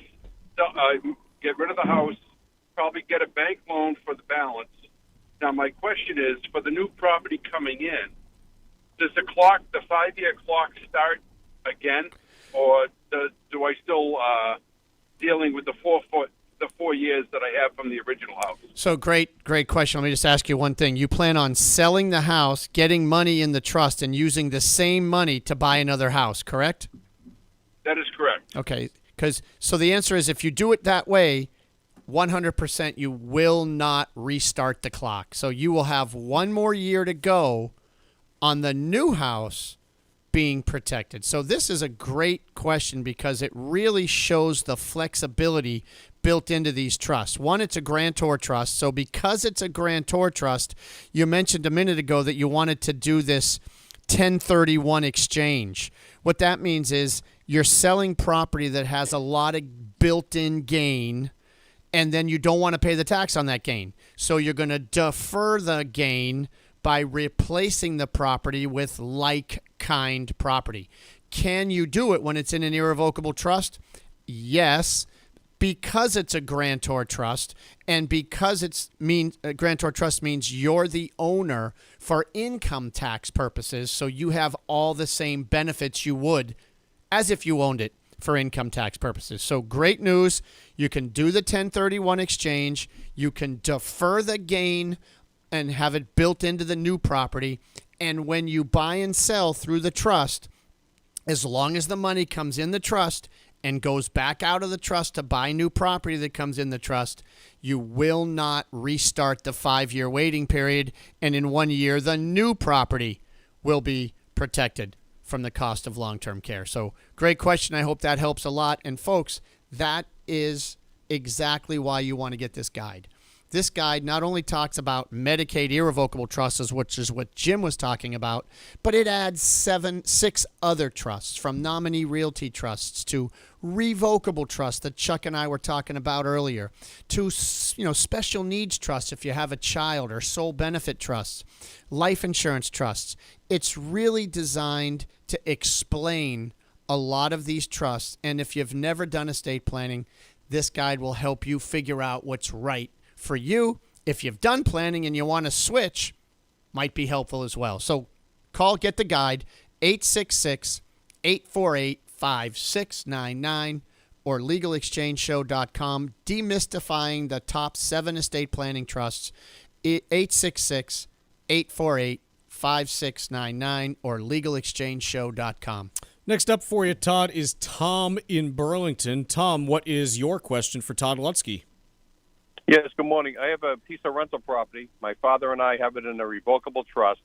S21: get rid of the house, probably get a bank loan for the balance. Now, my question is, for the new property coming in, does the 5-year clock start again, or do I still dealing with the 4 years that I have from the original house?
S20: So great question. Let me just ask you one thing. You plan on selling the house, getting money in the trust, and using the same money to buy another house, correct?
S21: That is correct.
S20: Okay. So the answer is, if you do it that way, 100% you will not restart the clock. So you will have one more year to go on the new house being protected. So this is a great question because it really shows the flexibility built into these trusts. One, it's a grantor trust. So because it's a grantor trust, you mentioned a minute ago that you wanted to do this 1031 exchange. What that means is you're selling property that has a lot of built-in gain, and then you don't want to pay the tax on that gain. So you're going to defer the gain by replacing the property with like-kind property. Can you do it when it's in an irrevocable trust? Yes, because it's a grantor trust, and because a grantor trust means you're the owner for income tax purposes, so you have all the same benefits you would as if you owned it for income tax purposes. So great news. You can do the 1031 exchange. You can defer the gain and have it built into the new property. And when you buy and sell through the trust, as long as the money comes in the trust and goes back out of the trust to buy new property that comes in the trust, you will not restart the 5-year waiting period. And in 1 year, the new property will be protected from the cost of long-term care. So great question. I hope that helps a lot. And folks, that is exactly why you want to get this guide. This guide not only talks about Medicaid irrevocable trusts, which is what Jim was talking about, but it adds 6 other trusts, from nominee realty trusts to revocable trusts that Chuck and I were talking about earlier, to special needs trusts if you have a child, or sole benefit trusts, life insurance trusts. It's really designed to explain a lot of these trusts, and if you've never done estate planning, this guide will help you figure out what's right for you. If you've done planning and you want to switch, might be helpful as well. So call, get the guide, 866-848-5699. 866-848-5699 or legalexchangeshow.com. Demystifying the top 7 estate planning trusts. 866-848-5699 or legalexchangeshow.com.
S5: Next up for you, Todd, is Tom in Burlington. Tom, what is your question for Todd Lutsky?
S2: Yes, good morning. I have a piece of rental property. My father and I have it in a revocable trust.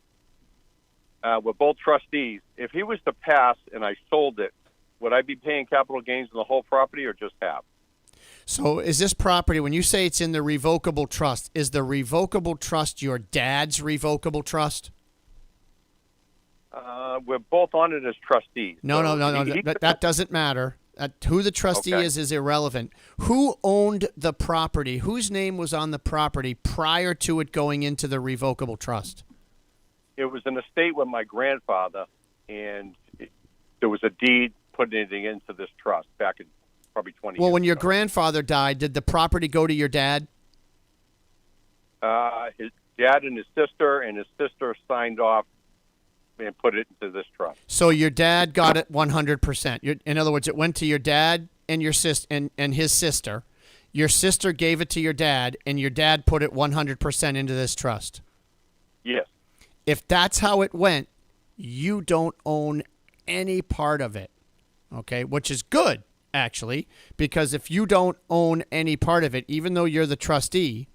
S2: We're both trustees. If he was to pass and I sold it, would I be paying capital gains on the whole property or just half?
S20: So is this property, when you say it's in the revocable trust, is the revocable trust your dad's revocable trust?
S2: We're both on it as trustees.
S20: No. That doesn't matter. Who the trustee is irrelevant. Who owned the property? Whose name was on the property prior to it going into the revocable trust?
S2: It was an estate with my grandfather, and there was a deed putting it into this trust back in probably 20 years
S20: Well, when your
S2: ago.
S20: grandfather died, did the property go to your dad?
S2: His dad and his sister signed off and put it into this trust.
S20: So your dad got it 100%. In other words, it went to your dad and your and his sister. Your sister gave it to your dad, and your dad put it 100% into this trust.
S2: Yes.
S20: If that's how it went, you don't own any part of it, okay? Which is good, actually, because if you don't own any part of it, even though you're the trustee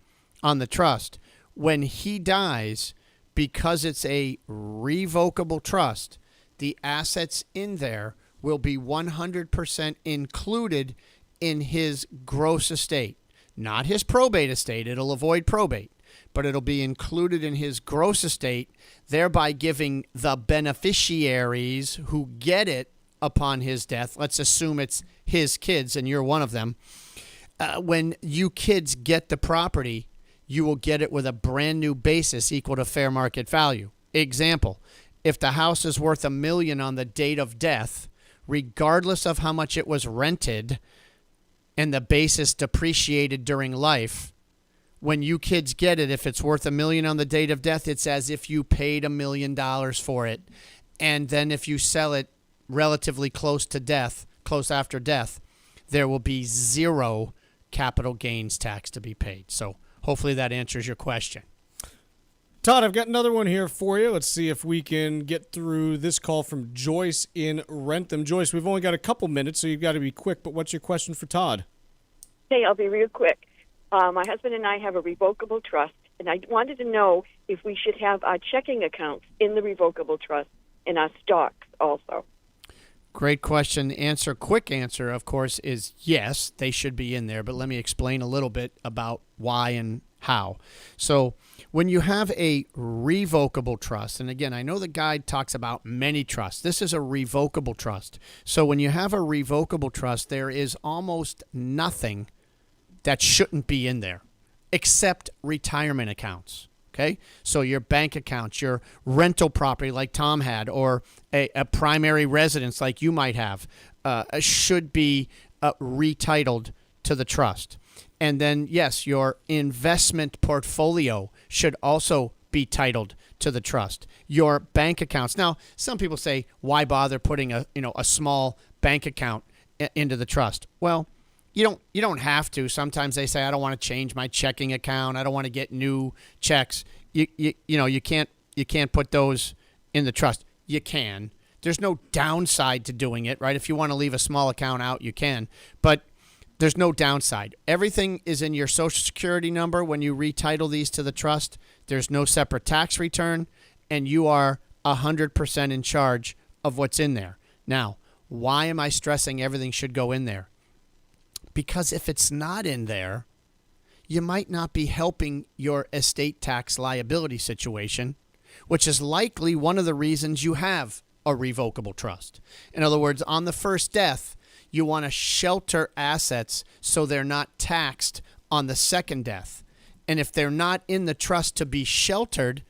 S20: on the trust, when he dies, because it's a revocable trust, the assets in there will be 100% included in his gross estate. Not his probate estate. It'll avoid probate. But it'll be included in his gross estate, thereby giving the beneficiaries who get it upon his death, let's assume it's his kids and you're one of them, when you kids get the property, you will get it with a brand new basis equal to fair market value. Example, if the house is worth $1 million on the date of death, regardless of how much it was rented and the basis depreciated during life, when you kids get it, if it's worth $1 million on the date of death, it's as if you paid $1 million for it. And then if you sell it relatively close to death, close after death, there will be zero capital gains tax to be paid. So hopefully that answers your question.
S5: Todd, I've got another one here for you. Let's see if we can get through this call from Joyce in Rentham. Joyce, we've only got a couple minutes, so you've got to be quick, but what's your question for Todd?
S22: Hey, I'll be real quick. My husband and I have a revocable trust, and I wanted to know if we should have our checking accounts in the revocable trust and our stocks also.
S20: Great question. Quick answer, of course, is yes, they should be in there, but let me explain a little bit about why and how. So when you have a revocable trust, and again, I know the guide talks about many trusts. This is a revocable trust. So when you have a revocable trust, there is almost nothing that shouldn't be in there except retirement accounts. Okay, so your bank accounts, your rental property like Tom had, or a primary residence like you might have, should be retitled to the trust. And then, yes, your investment portfolio should also be titled to the trust. Your bank accounts. Now, some people say, why bother putting a small bank account into the trust? Well, you don't have to. Sometimes they say, I don't want to change my checking account. I don't want to get new checks. You can't put those in the trust. You can. There's no downside to doing it, right? If you want to leave a small account out, you can. But there's no downside. Everything is in your Social Security number when you retitle these to the trust. There's no separate tax return, and you are 100% in charge of what's in there. Now, why am I stressing everything should go in there? Because if it's not in there, you might not be helping your estate tax liability situation, which is likely one of the reasons you have a revocable trust. In other words, on the first death, you want to shelter assets so they're not taxed on the second death. And if they're not in the trust to be sheltered,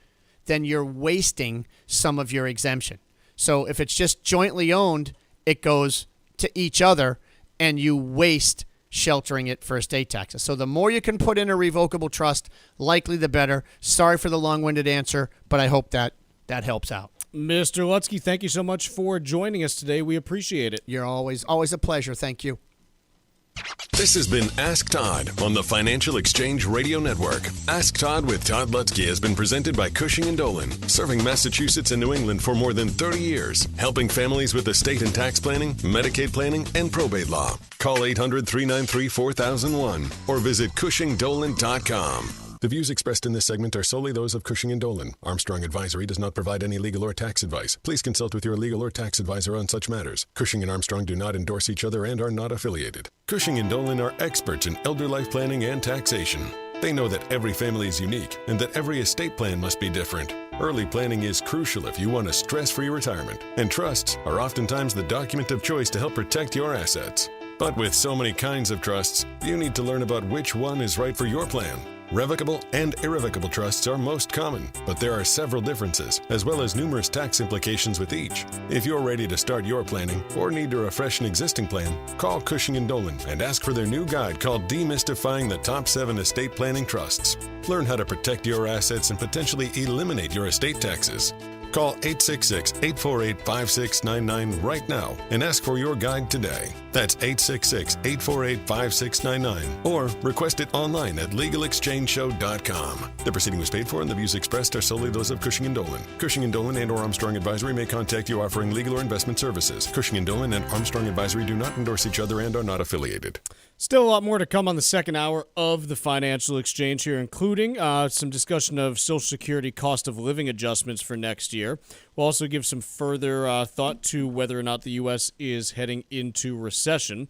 S20: then you're wasting some of your exemption. So if it's just jointly owned, it goes to each other and you waste sheltering it for estate taxes. So the more you can put in a revocable trust, likely the better. Sorry for the long-winded answer, but I hope that helps out.
S5: Mr. Lutsky, thank you so much for joining us today. We appreciate it.
S20: You're always a pleasure. Thank you.
S1: This has been Ask Todd on the Financial Exchange Radio Network. Ask Todd with Todd Lutsky has been presented by Cushing & Dolan, serving Massachusetts and New England for more than 30 years, helping families with estate and tax planning, Medicaid planning, and probate law. Call 800-393-4001 or visit CushingDolan.com. The views expressed in this segment are solely those of Cushing & Dolan. Armstrong Advisory does not provide any legal or tax advice. Please consult with your legal or tax advisor on such matters. Cushing and Armstrong do not endorse each other and are not affiliated. Cushing & Dolan are experts in elder life planning and taxation. They know that every family is unique and that every estate plan must be different. Early planning is crucial if you want a stress-free retirement, and trusts are oftentimes the document of choice to help protect your assets. But with so many kinds of trusts, you need to learn about which one is right for your plan. Revocable and irrevocable trusts are most common, but there are several differences, as well as numerous tax implications with each. If you're ready to start your planning or need to refresh an existing plan, call Cushing & Dolan and ask for their new guide called Demystifying the Top 7 Estate Planning Trusts. Learn how to protect your assets and potentially eliminate your estate taxes. Call 866-848-5699 right now and ask for your guide today. That's 866-848-5699 or request it online at LegalExchangeShow.com. The proceeding was paid for and the views expressed are solely those of Cushing & Dolan. Cushing & Dolan and or Armstrong Advisory may contact you offering legal or investment services. Cushing & Dolan and Armstrong Advisory do not endorse each other and are not affiliated.
S5: Still a lot more to come on the second hour of the Financial Exchange here, including some discussion of Social Security cost of living adjustments for next year. We'll also give some further thought to whether or not the U.S. is heading into recession.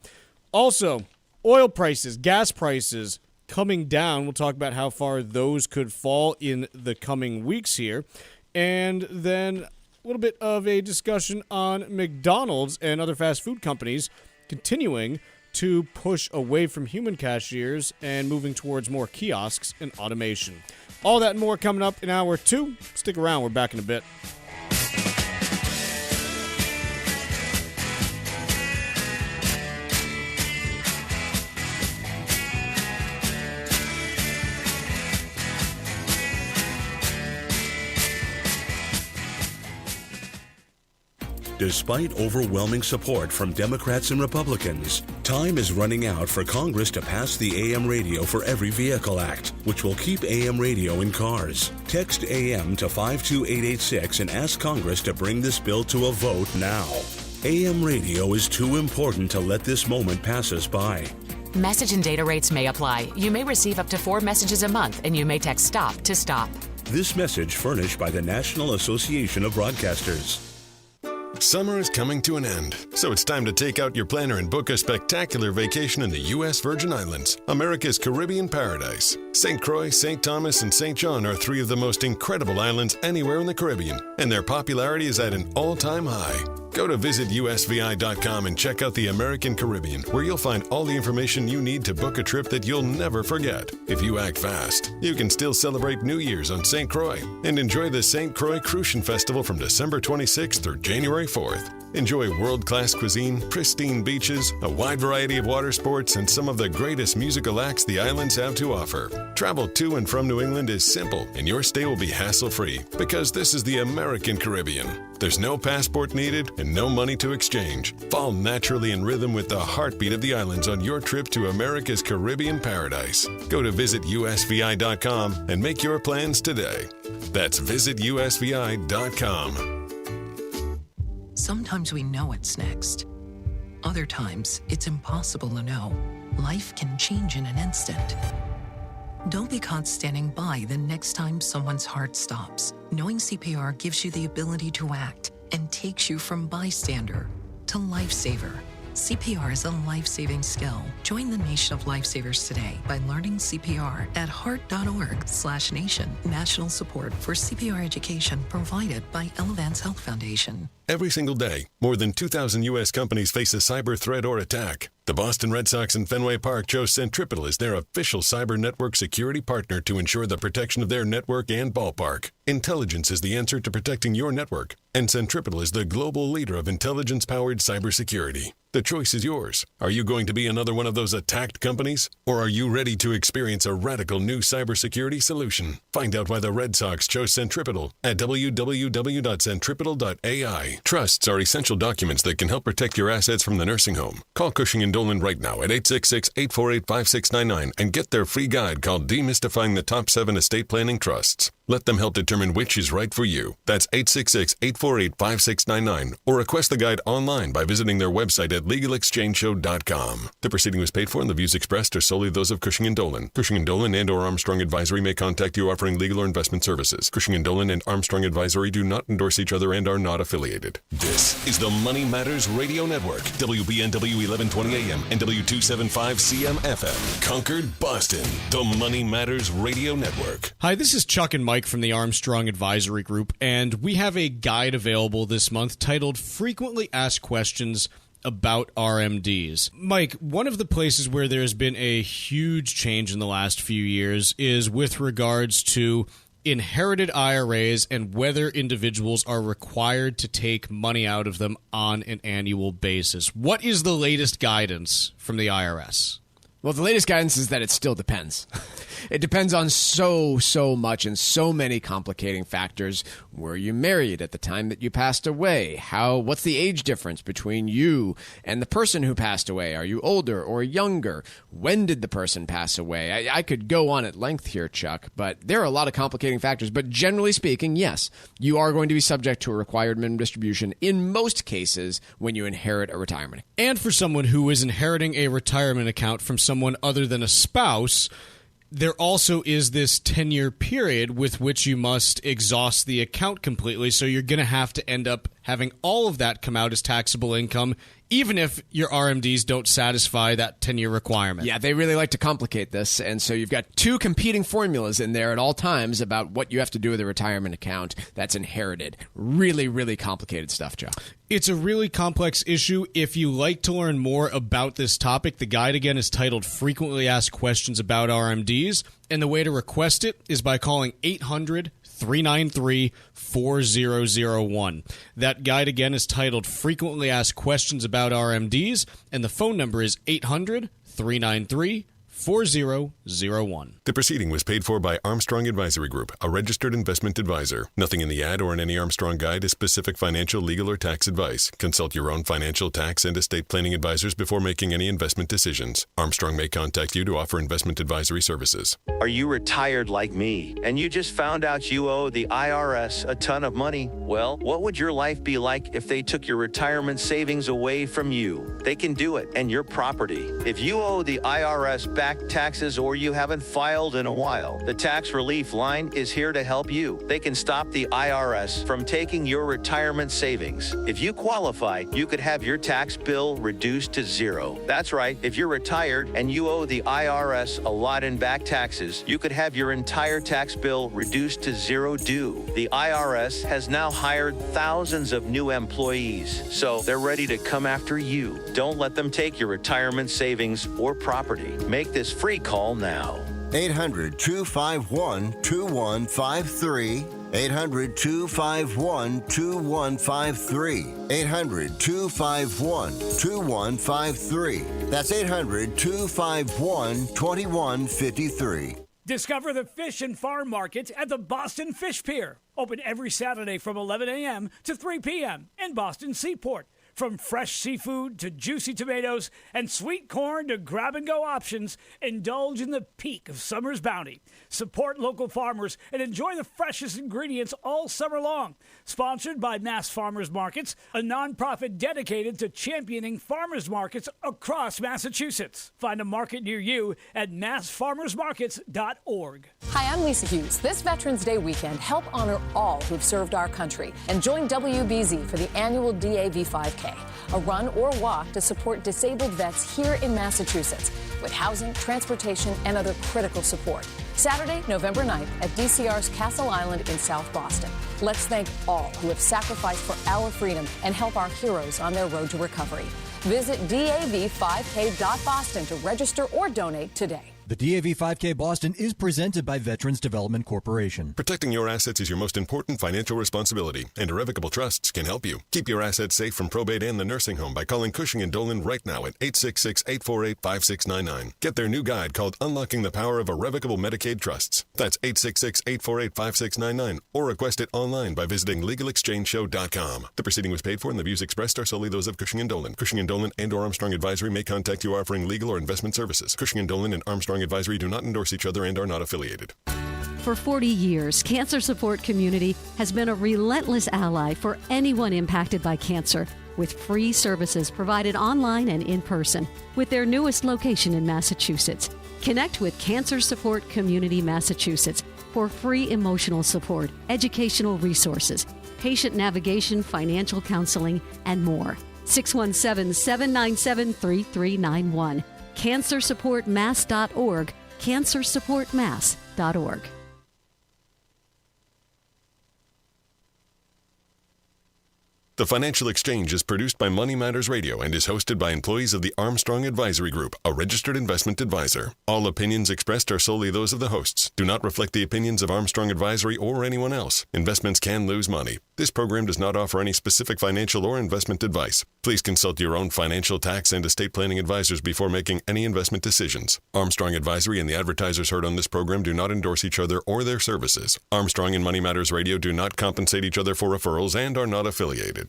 S5: Also, oil prices, gas prices coming down. We'll talk about how far those could fall in the coming weeks here. And then a little bit of a discussion on McDonald's and other fast food companies continuing to push away from human cashiers and moving towards more kiosks and automation. All that and more coming up in hour 2. Stick around. We're back in a bit.
S9: Despite overwhelming support from Democrats and Republicans, time is running out for Congress to pass the AM Radio for Every Vehicle Act, which will keep AM radio in cars. Text AM to 52886 and ask Congress to bring this bill to a vote now. AM radio is too important to let this moment pass us by.
S11: Message and data rates may apply. You may receive up to 4 messages a month, and you may text STOP to stop.
S9: This message furnished by the National Association of Broadcasters.
S1: Summer is coming to an end, so it's time to take out your planner and book a spectacular vacation in the U.S. Virgin Islands, America's Caribbean paradise. St. Croix, St. Thomas, and St. John are 3 of the most incredible islands anywhere in the Caribbean, and their popularity is at an all-time high. Go to visitusvi.com and check out the American Caribbean, where you'll find all the information you need to book a trip that you'll never forget. If you act fast, you can still celebrate New Year's on St. Croix and enjoy the St. Croix Crucian Festival from December 26th through January 4th. Enjoy world-class cuisine, pristine beaches, a wide variety of water sports, and some of the greatest musical acts the islands have to offer. Travel to and from New England is simple, and your stay will be hassle-free, because this is the American Caribbean. There's no passport needed and no money to exchange. Fall naturally in rhythm with the heartbeat of the islands on your trip to America's Caribbean paradise. Go to visitusvi.com and make your plans today. That's visitusvi.com.
S23: Sometimes we know what's next. Other times, it's impossible to know. Life can change in an instant. Don't be caught standing by the next time someone's heart stops. Knowing CPR gives you the ability to act and takes you from bystander to lifesaver. CPR is a life-saving skill. Join the nation of lifesavers today by learning CPR at heart.org/nation. National support for CPR education provided by Elevance Health Foundation.
S1: Every single day, more than 2,000 U.S. companies face a cyber threat or attack. The Boston Red Sox and Fenway Park chose Centripetal as their official cyber network security partner to ensure the protection of their network and ballpark. Intelligence is the answer to protecting your network, and Centripetal is the global leader of intelligence-powered cybersecurity. The choice is yours. Are you going to be another one of those attacked companies? Or are you ready to experience a radical new cybersecurity solution? Find out why the Red Sox chose Centripetal at www.centripetal.ai. Trusts are essential documents that can help protect your assets from the nursing home. Call Cushing & Dolan right now at 866-848-5699 and get their free guide called Demystifying the Top 7 Estate Planning Trusts. Let them help determine which is right for you. That's 866-848-5699. Or request the guide online by visiting their website at LegalExchangeShow.com. The proceeding was paid for and the views expressed are solely those of Cushing & Dolan. Cushing & Dolan and or Armstrong Advisory may contact you offering legal or investment services. Cushing & Dolan and Armstrong Advisory do not endorse each other and are not affiliated. This is the Money Matters Radio Network. WBNW 1120 AM and W275 CM FM. Concord, Boston. The Money Matters Radio Network.
S5: Hi, this is Chuck and Mike from the Armstrong Advisory Group, and we have a guide available this month titled Frequently Asked Questions About RMDs. Mike, one of the places where there's been a huge change in the last few years is with regards to inherited IRAs and whether individuals are required to take money out of them on an annual basis. What is the latest guidance from the IRS?
S6: Well, the latest guidance is that it still depends. It depends on so much and so many complicating factors. Were you married at the time that you passed away? What's the age difference between you and the person who passed away? Are you older or younger? When did the person pass away? I could go on at length here, Chuck, but there are a lot of complicating factors. But generally speaking, yes, you are going to be subject to a required minimum distribution in most cases when you inherit a retirement.
S5: And for someone who is inheriting a retirement account from someone other than a spouse, there also is this 10-year period with which you must exhaust the account completely, so you're going to have to end up having all of that come out as taxable income, even if your RMDs don't satisfy that 10-year requirement.
S6: Yeah, they really like to complicate this, and so you've got two competing formulas in there at all times about what you have to do with a retirement account that's inherited. Really, really complicated stuff, Joe.
S5: It's a really complex issue. If you like to learn more about this topic, the guide again is titled Frequently Asked Questions About RMDs, and the way to request it is by calling 800-393-4001. That guide again is titled Frequently Asked Questions About RMDs, and the phone number is 800-393-4001.
S1: The proceeding was paid for by Armstrong Advisory Group, a registered investment advisor. Nothing in the ad or in any Armstrong guide is specific financial, legal, or tax advice. Consult your own financial, tax, and estate planning advisors before making any investment decisions. Armstrong may contact you to offer investment advisory services.
S4: Are you retired like me and you just found out you owe the IRS a ton of money? Well, what would your life be like if they took your retirement savings away from you? They can do it, and your property. If you owe the IRS back taxes or you haven't filed in a while, the tax relief line is here to help you. They can stop the IRS from taking your retirement savings. If you qualify, you could have your tax bill reduced to zero. That's right. If you're retired and you owe the IRS a lot in back taxes, you could have your entire tax bill reduced to zero due. The IRS has now hired thousands of new employees, so they're ready to come after you. Don't let them take your retirement savings or property. Make this free call now.
S7: 800-251-2153. 800-251-2153. 800-251-2153. That's 800-251-2153.
S8: Discover the fish and farm markets at the Boston Fish Pier. Open every Saturday from 11 a.m. to 3 p.m. in Boston Seaport. From fresh seafood to juicy tomatoes and sweet corn to grab-and-go options, indulge in the peak of summer's bounty. Support local farmers and enjoy the freshest ingredients all summer long. Sponsored by Mass Farmers Markets, a nonprofit dedicated to championing farmers markets across Massachusetts. Find a market near you at massfarmersmarkets.org.
S10: Hi, I'm Lisa Hughes. This Veterans Day weekend, help honor all who've served our country and join WBZ for the annual DAV 5K. A run or walk to support disabled vets here in Massachusetts with housing, transportation, and other critical support. Saturday, November 9th at DCR's Castle Island in South Boston. Let's thank all who have sacrificed for our freedom and help our heroes on their road to recovery. Visit DAV5K.Boston to register or donate today.
S12: The DAV 5K Boston is presented by Veterans Development Corporation.
S1: Protecting your assets is your most important financial responsibility, and irrevocable trusts can help you. Keep your assets safe from probate and the nursing home by calling Cushing & Dolan right now at 866-848-5699. Get their new guide called Unlocking the Power of Irrevocable Medicaid Trusts. That's 866-848-5699, or request it online by visiting LegalExchangeShow.com. The proceeding was paid for, and the views expressed are solely those of Cushing & Dolan. Cushing & Dolan and or Armstrong Advisory may contact you offering legal or investment services. Cushing & Dolan and Armstrong Advisory do not endorse each other and are not affiliated.
S15: For 40 years, Cancer Support Community has been a relentless ally for anyone impacted by cancer, with free services provided online and in person, with their newest location in Massachusetts. Connect with Cancer Support Community Massachusetts for free emotional support, educational resources, patient navigation, financial counseling, and more. 617-797-3391. CancerSupportMass.org, CancerSupportMass.org.
S1: The Financial Exchange is produced by Money Matters Radio and is hosted by employees of the Armstrong Advisory Group, a registered investment advisor. All opinions expressed are solely those of the hosts, do not reflect the opinions of Armstrong Advisory or anyone else. Investments can lose money. This program does not offer any specific financial or investment advice. Please consult your own financial, tax, and estate planning advisors before making any investment decisions. Armstrong Advisory and the advertisers heard on this program do not endorse each other or their services. Armstrong and Money Matters Radio do not compensate each other for referrals and are not affiliated.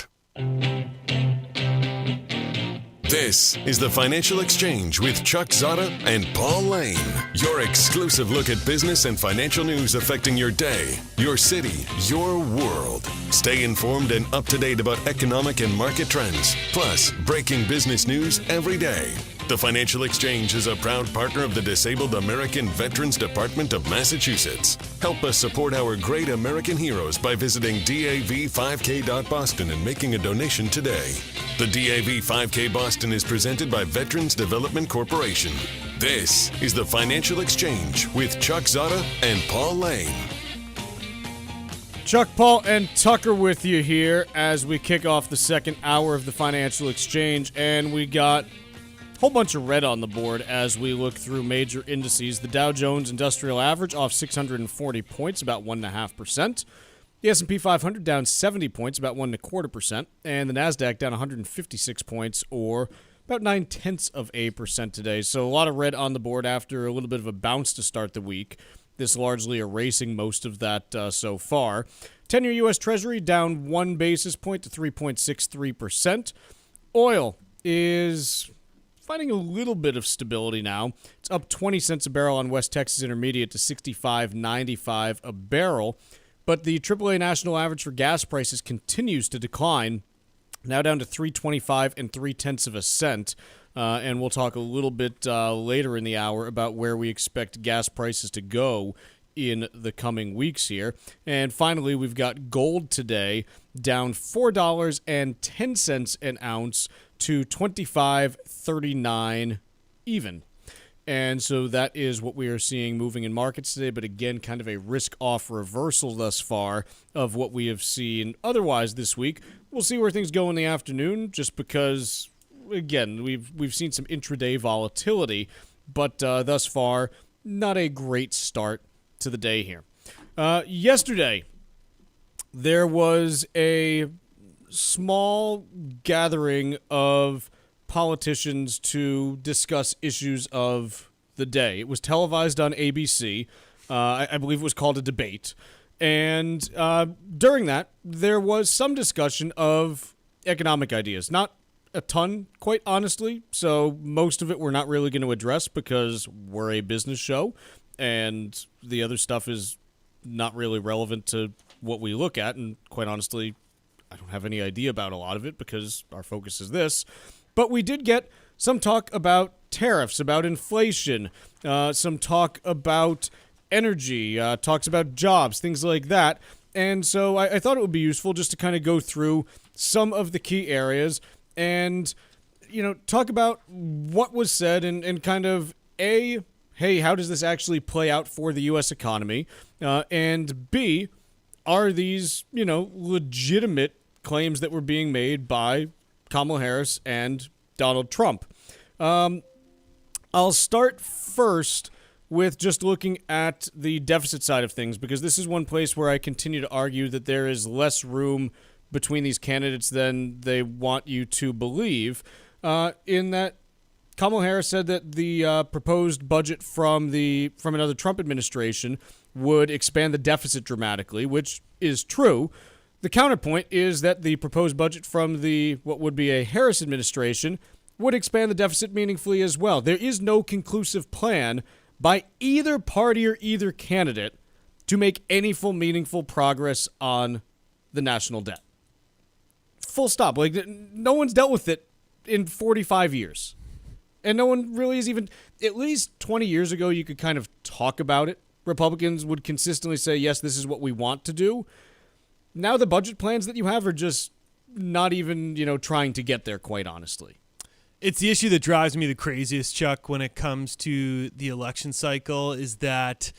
S1: This is the Financial Exchange with Chuck Zodda and Paul Lane. Your exclusive look at business and financial news affecting your day, your city, your world. Stay informed and up to date about economic and market trends, plus breaking business news every day. The Financial Exchange is a proud partner of the Disabled American Veterans Department of Massachusetts. Help us support our great American heroes by visiting DAV5K.Boston and making a donation today. The DAV 5K Boston is presented by Veterans Development Corporation. This is the Financial Exchange with Chuck Zodda and Paul Lane.
S5: Chuck, Paul, and Tucker with you here as we kick off the second hour of the Financial Exchange, and we got whole bunch of red on the board as we look through major indices. The Dow Jones Industrial Average off 640 points, about 1.5%. The S&P 500 down 70 points, about 1.25%. And the NASDAQ down 156 points, or about 0.9% today. So a lot of red on the board after a little bit of a bounce to start the week. This largely erasing most of that so far. 10-year U.S. Treasury down 1 basis point to 3.63%. Oil is finding a little bit of stability now. It's up 20 cents a barrel on West Texas Intermediate to $65.95 a barrel. But the AAA national average for gas prices continues to decline, now down to $3.25 and 0.3 cents. And we'll talk a little bit later in the hour about where we expect gas prices to go in the coming weeks here. And finally, we've got gold today down $4.10 an ounce to $25.39 even. And so that is what we are seeing moving in markets today, but again, kind of a risk-off reversal thus far of what we have seen otherwise this week. We'll see where things go in the afternoon, just because, again, we've seen some intraday volatility, but thus far, not a great start to the day here. Yesterday, there was a small gathering of politicians to discuss issues of the day. It was televised on ABC. I believe it was called a debate. And during that, there was some discussion of economic ideas. Not a ton, quite honestly. So most of it we're not really going to address because we're a business show. And the other stuff is not really relevant to what we look at. And quite honestly, I don't have any idea about a lot of it because our focus is this. But we did get some talk about tariffs, about inflation, some talk about energy, talks about jobs, things like that. And so I thought it would be useful just to kind of go through some of the key areas and, talk about what was said and kind of, A, hey, how does this actually play out for the U.S. economy? And B, are these, legitimate claims that were being made by Kamala Harris and Donald Trump. I'll start first with just looking at the deficit side of things, because this is one place where I continue to argue that there is less room between these candidates than they want you to believe, in that Kamala Harris said that the proposed budget from another Trump administration would expand the deficit dramatically, which is true. The counterpoint is that the proposed budget from what would be a Harris administration would expand the deficit meaningfully as well. There is no conclusive plan by either party or either candidate to make any full meaningful progress on the national debt. Full stop. Like, no one's dealt with it in 45 years. And no one really is even, at least 20 years ago, you could kind of talk about it. Republicans would consistently say, yes, this is what we want to do. Now the budget plans that you have are just not even, trying to get there, quite honestly.
S13: It's the issue that drives me the craziest, Chuck, when it comes to the election cycle, is that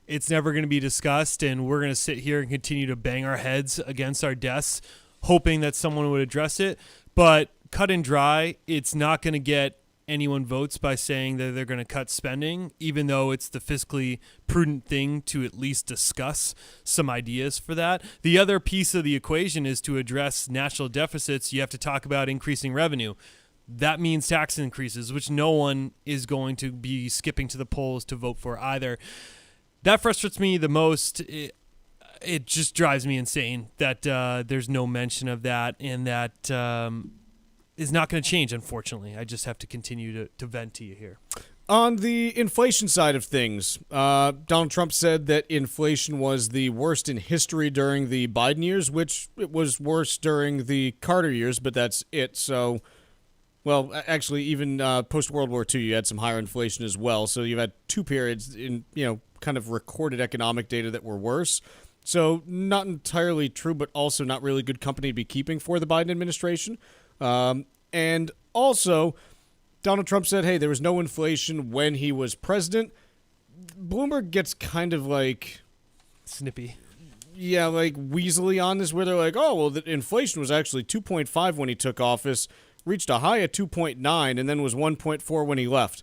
S13: it's never going to be discussed, and we're going to sit here and continue to bang our heads against our desks, hoping that someone would address it. But cut and dry, it's not going to get anyone votes by saying that they're going to cut spending, even though it's the fiscally prudent thing to at least discuss some ideas for that. The other piece of the equation is to address national deficits. You have to talk about increasing revenue. That means tax increases, which no one is going to be skipping to the polls to vote for either. That frustrates me the most. It just drives me insane that there's no mention of that, and that is not going to change, unfortunately. I just have to continue to vent to you here.
S5: On the inflation side of things, Donald Trump said that inflation was the worst in history during the Biden years, which it was worse during the Carter years, but that's it. So, well, actually, even post-World War II, you had some higher inflation as well. So you've had two periods in, kind of recorded economic data that were worse. So not entirely true, but also not really good company to be keeping for the Biden administration. And also, Donald Trump said, hey, there was no inflation when he was president. Bloomberg gets kind of like
S13: snippy.
S5: Yeah, like weaselly on this, where they're like, oh, well, the inflation was actually 2.5 when he took office, reached a high of 2.9, and then was 1.4 when he left.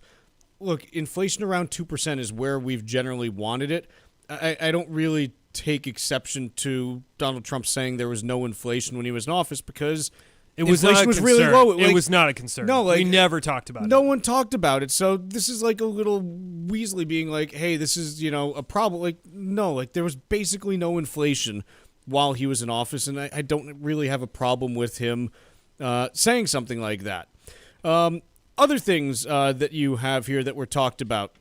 S5: Look, inflation around 2% is where we've generally wanted it. I don't really take exception to Donald Trump saying there was no inflation when he was in office, because inflation was really low.
S13: It was not a concern.
S5: No,
S13: we never talked about it.
S5: No one talked about it. So this is like a little Weasley being like, hey, this is, a problem. Like, no, like there was basically no inflation while he was in office, and I don't really have a problem with him saying something like that. Other things that you have here that were talked about.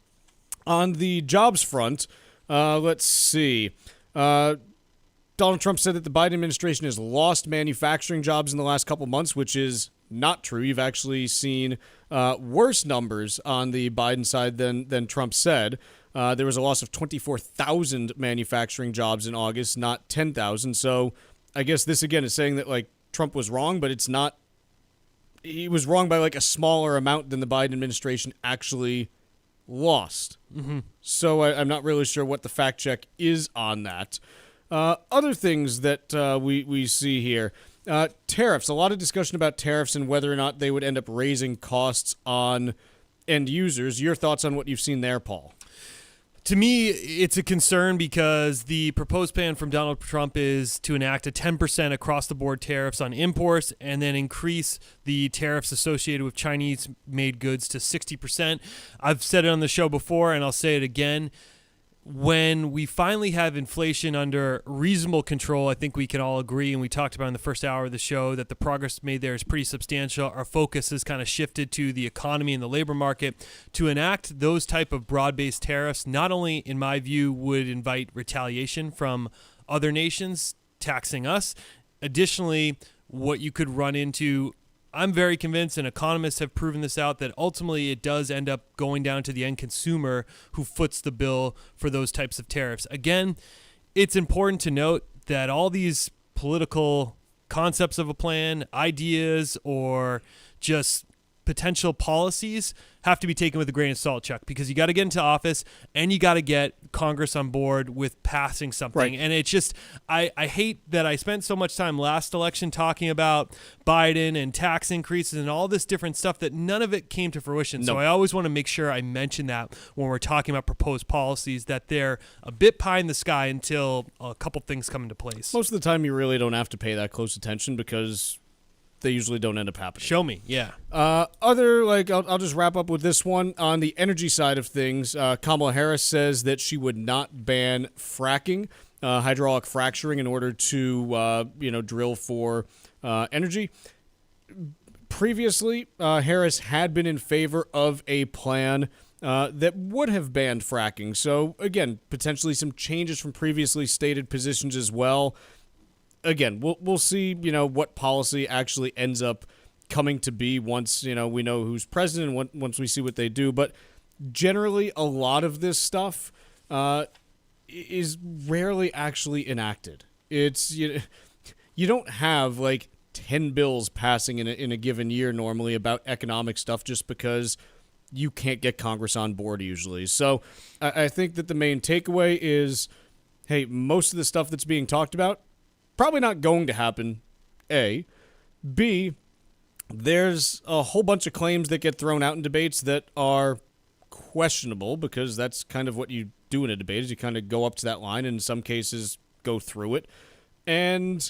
S5: On the jobs front, let's see. Donald Trump said that the Biden administration has lost manufacturing jobs in the last couple months, which is not true. You've actually seen worse numbers on the Biden side than Trump said. There was a loss of 24,000 manufacturing jobs in August, not 10,000. So I guess this, again, is saying that, like, Trump was wrong, but it's not. He was wrong by, like, a smaller amount than the Biden administration actually lost.
S13: Mm-hmm.
S5: So I'm not really sure what the fact check is on that. Other things that we see here. Tariffs. A lot of discussion about tariffs and whether or not they would end up raising costs on end users. Your thoughts on what you've seen there, Paul?
S13: To me, it's a concern because the proposed plan from Donald Trump is to enact a 10% across-the-board tariffs on imports and then increase the tariffs associated with Chinese-made goods to 60%. I've said it on the show before, and I'll say it again. When we finally have inflation under reasonable control, I think we can all agree, and we talked about in the first hour of the show, that the progress made there is pretty substantial. Our focus has kind of shifted to the economy and the labor market. To enact those type of broad-based tariffs, not only, in my view, would invite retaliation from other nations taxing us. Additionally, what you could run into, I'm very convinced, and economists have proven this out, that ultimately it does end up going down to the end consumer who foots the bill for those types of tariffs. Again, it's important to note that all these political concepts of a plan, ideas, or just potential policies have to be taken with a grain of salt, Chuck, because you got to get into office and you got to get Congress on board with passing something.
S5: Right.
S13: And it's just, I hate that I spent so much time last election talking about Biden and tax increases and all this different stuff that none of it came to fruition. So I always want to make sure I mention that when we're talking about proposed policies, that they're a bit pie in the sky until a couple things come into place.
S5: Most of the time, you really don't have to pay that close attention because they usually don't end up happening.
S13: Show me, yeah.
S5: I'll just wrap up with this one. On the energy side of things, Kamala Harris says that she would not ban fracking, hydraulic fracturing, in order to, drill for energy. Previously, Harris had been in favor of a plan that would have banned fracking. So, again, potentially some changes from previously stated positions as well. Again, we'll see, what policy actually ends up coming to be once, we know who's president, once we see what they do. But generally, a lot of this stuff is rarely actually enacted. It's, you don't have, 10 bills passing in a given year normally about economic stuff just because you can't get Congress on board usually. So I think that the main takeaway is, hey, most of the stuff that's being talked about, probably not going to happen, A. B, there's a whole bunch of claims that get thrown out in debates that are questionable, because that's kind of what you do in a debate, is you kind of go up to that line and in some cases go through it. And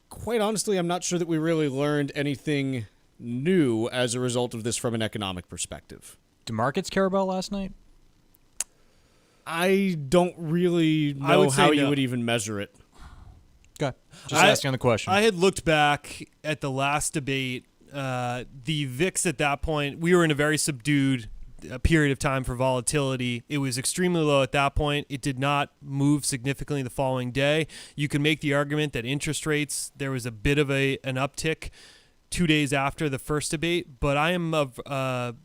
S5: quite honestly, I'm not sure that we really learned anything new as a result of this from an economic perspective.
S12: Do markets care about last night?
S5: I don't really know how you would even measure it.
S12: Okay. Just asking the question.
S13: I had looked back at the last debate. The VIX at that point, we were in a very subdued period of time for volatility. It was extremely low at that point. It did not move significantly the following day. You can make the argument that interest rates, there was a bit of an uptick 2 days after the first debate, but I am of the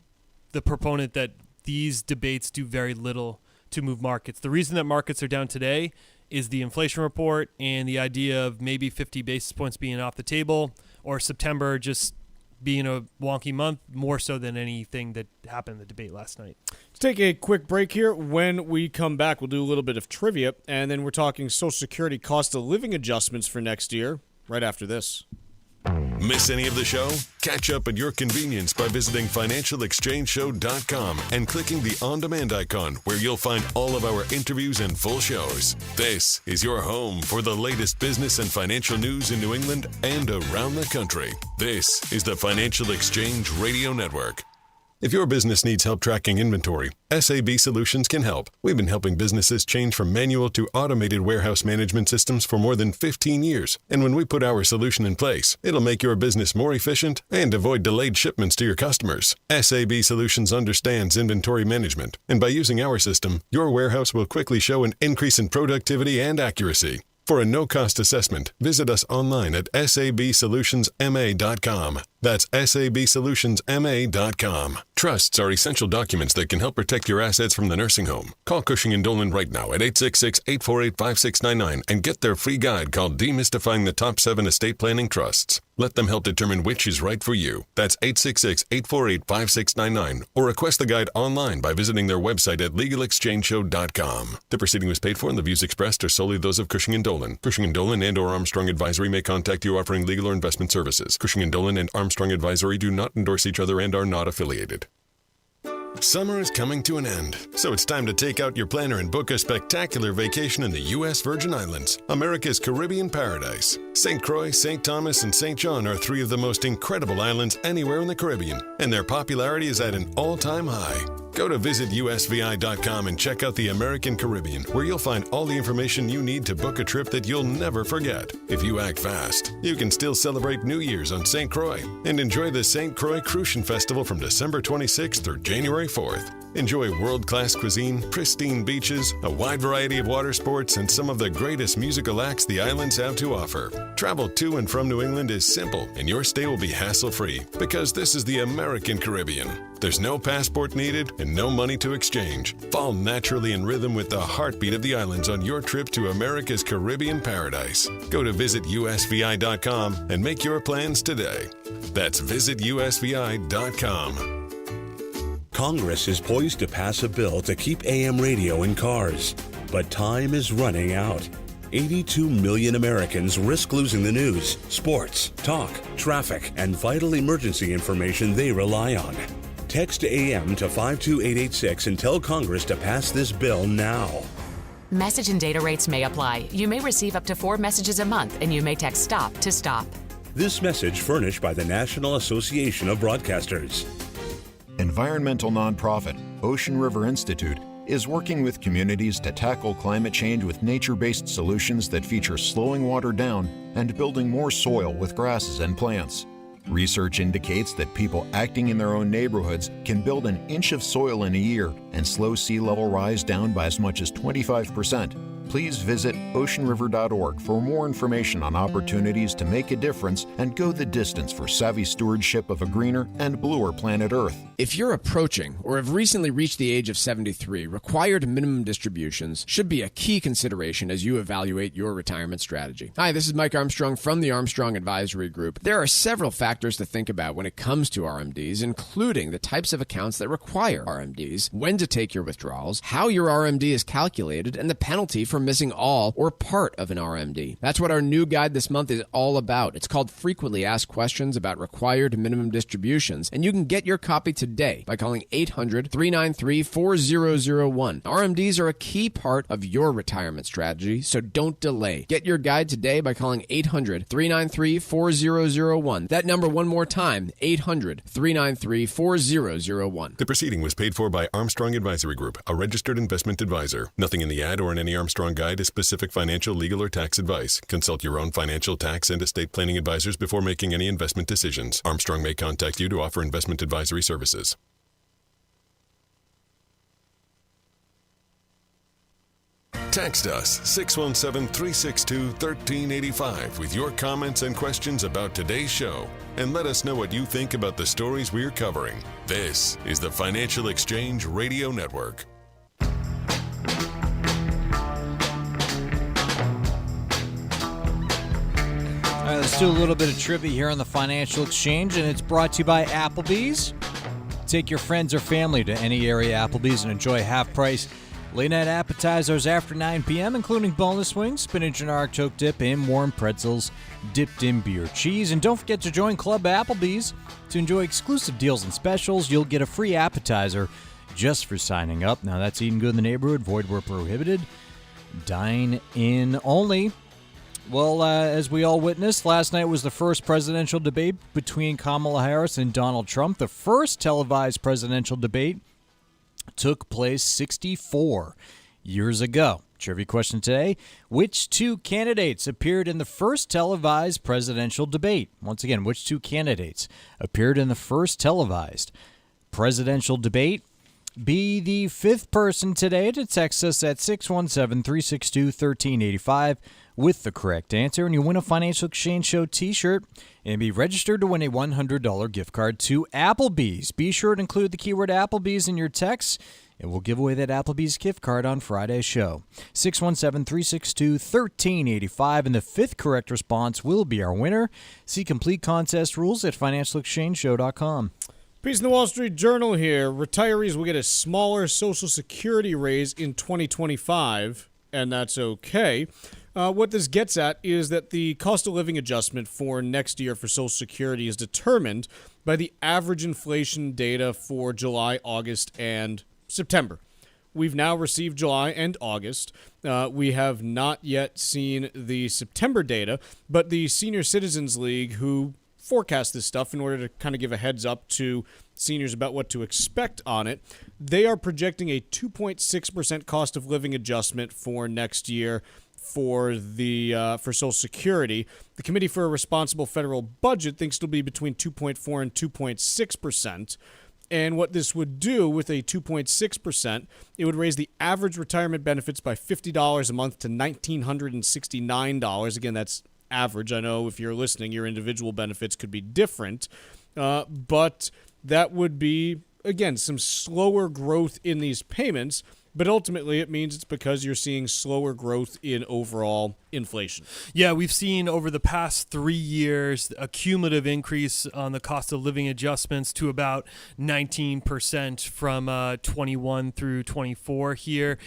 S13: proponent that these debates do very little to move markets. The reason that markets are down today is the inflation report and the idea of maybe 50 basis points being off the table, or September just being a wonky month, more so than anything that happened in the debate last night.
S5: Let's take a quick break here. When we come back, we'll do a little bit of trivia, and then we're talking Social Security cost of living adjustments for next year, right after this.
S1: Miss any of the show? Catch up at your convenience by visiting financialexchangeshow.com and clicking the on-demand icon, where you'll find all of our interviews and full shows. This is your home for the latest business and financial news in New England and around the country. This is the Financial Exchange Radio Network. If your business needs help tracking inventory, SAB Solutions can help. We've been helping businesses change from manual to automated warehouse management systems for more than 15 years. And when we put our solution in place, it'll make your business more efficient and avoid delayed shipments to your customers. SAB Solutions understands inventory management, and by using our system, your warehouse will quickly show an increase in productivity and accuracy. For a no-cost assessment, visit us online at sabsolutionsma.com. That's sabsolutionsma.com. Trusts are essential documents that can help protect your assets from the nursing home. Call Cushing & Dolan right now at 866-848-5699 and get their free guide called Demystifying the Top 7 Estate Planning Trusts. Let them help determine which is right for you. That's 866-848-5699, or request the guide online by visiting their website at legalexchangeshow.com. The proceeding was paid for, and the views expressed are solely those of Cushing & Dolan. Cushing & Dolan and or Armstrong Advisory may contact you offering legal or investment services. Cushing & Dolan and Armstrong Advisory do not endorse each other and are not affiliated. Summer is coming to an end, so it's time to take out your planner and book a spectacular vacation in the U.S. Virgin Islands, America's Caribbean paradise. St. Croix, St. Thomas, and St. John are three of the most incredible islands anywhere in the Caribbean, and their popularity is at an all-time high. Go to visitusvi.com and check out the American Caribbean, where you'll find all the information you need to book a trip that you'll never forget. If you act fast, you can still celebrate New Year's on St. Croix and enjoy the St. Croix Crucian Festival from December 26th through January 4th. Enjoy world-class cuisine, pristine beaches, a wide variety of water sports, and some of the greatest musical acts the islands have to offer. Travel to and from New England is simple, and your stay will be hassle-free because this is the American Caribbean. There's no passport needed and no money to exchange. Fall naturally in rhythm with the heartbeat of the islands on your trip to America's Caribbean paradise. Go to visitusvi.com and make your plans today. That's visitusvi.com.
S9: Congress is poised to pass a bill to keep AM radio in cars, but time is running out. 82 million Americans risk losing the news, sports, talk, traffic, and vital emergency information they rely on. Text AM to 52886 and tell Congress to pass this bill now.
S11: Message and data rates may apply. You may receive up to 4 messages a month, and you may text STOP to stop.
S9: This message furnished by the National Association of Broadcasters.
S16: Environmental nonprofit Ocean River Institute is working with communities to tackle climate change with nature-based solutions that feature slowing water down and building more soil with grasses and plants. Research indicates that people acting in their own neighborhoods can build an inch of soil in a year and slow sea level rise down by as much as 25%. Please visit oceanriver.org for more information on opportunities to make a difference and go the distance for savvy stewardship of a greener and bluer planet Earth.
S6: If you're approaching or have recently reached the age of 73, required minimum distributions should be a key consideration as you evaluate your retirement strategy. Hi, this is Mike Armstrong from the Armstrong Advisory Group. There are several factors to think about when it comes to RMDs, including the types of accounts that require RMDs, when to take your withdrawals, how your RMD is calculated, and the penalty for missing all or part of an RMD. That's what our new guide this month is all about. It's called Frequently Asked Questions About Required Minimum Distributions, and you can get your copy today by calling 800-393-4001. RMDs are a key part of your retirement strategy, so don't delay. Get your guide today by calling 800-393-4001. That number one more time, 800-393-4001.
S1: The proceeding was paid for by Armstrong Advisory Group, a registered investment advisor. Nothing in the ad or in any Armstrong guide is specific financial, legal, or tax advice. Consult your own financial, tax, and estate planning advisors before making any investment decisions. Armstrong may contact you to offer investment advisory services. Text us 617-362-1385 with your comments and questions about today's show, and let us know what you think about the stories we're covering. This is the Financial Exchange Radio Network.
S12: All right, let's do a little bit of trivia here on the Financial Exchange, and it's brought to you by Applebee's. Take your friends or family to any area Applebee's and enjoy half-price late-night appetizers after 9 p.m., including boneless wings, spinach and artichoke dip, and warm pretzels dipped in beer cheese. And don't forget to join Club Applebee's to enjoy exclusive deals and specials. You'll get a free appetizer just for signing up. Now, that's eating good in the neighborhood, void where prohibited, dine in only. Well, as we all witnessed, last night was the first presidential debate between Kamala Harris and Donald Trump. The first televised presidential debate took place 64 years ago. Trivia question today: which two candidates appeared in the first televised presidential debate? Once again, which two candidates appeared in the first televised presidential debate? Be the fifth person today to text us at 617-362-1385 with the correct answer, and you win a Financial Exchange Show t-shirt and be registered to win a $100 gift card to Applebee's. Be sure to include the keyword Applebee's in your text, and we'll give away that Applebee's gift card on Friday's show. 617-362-1385, and the fifth correct response will be our winner. See complete contest rules at financialexchangeshow.com.
S5: Piece in the Wall Street Journal here. Retirees will get a smaller Social Security raise in 2025, and that's okay. What this gets at is that the cost of living adjustment for next year for Social Security is determined by the average inflation data for July, August, and September. We've now received July and August. We have not yet seen the September data, but the Senior Citizens League, who forecast this stuff in order to kind of give a heads up to seniors about what to expect on it, they are projecting a 2.6% cost of living adjustment for next year for Social Security. The Committee for a Responsible Federal Budget thinks it'll be between 2.4 and 2.6%. And what this would do with a 2.6%, it would raise the average retirement benefits by $50 a month to $1,969. Again, that's average. I know if you're listening, your individual benefits could be different. But that would be, again, some slower growth in these payments. But ultimately, it means it's because you're seeing slower growth in overall inflation.
S13: Yeah, we've seen over the past 3 years a cumulative increase on the cost of living adjustments to about 19% from 21 through 24 here.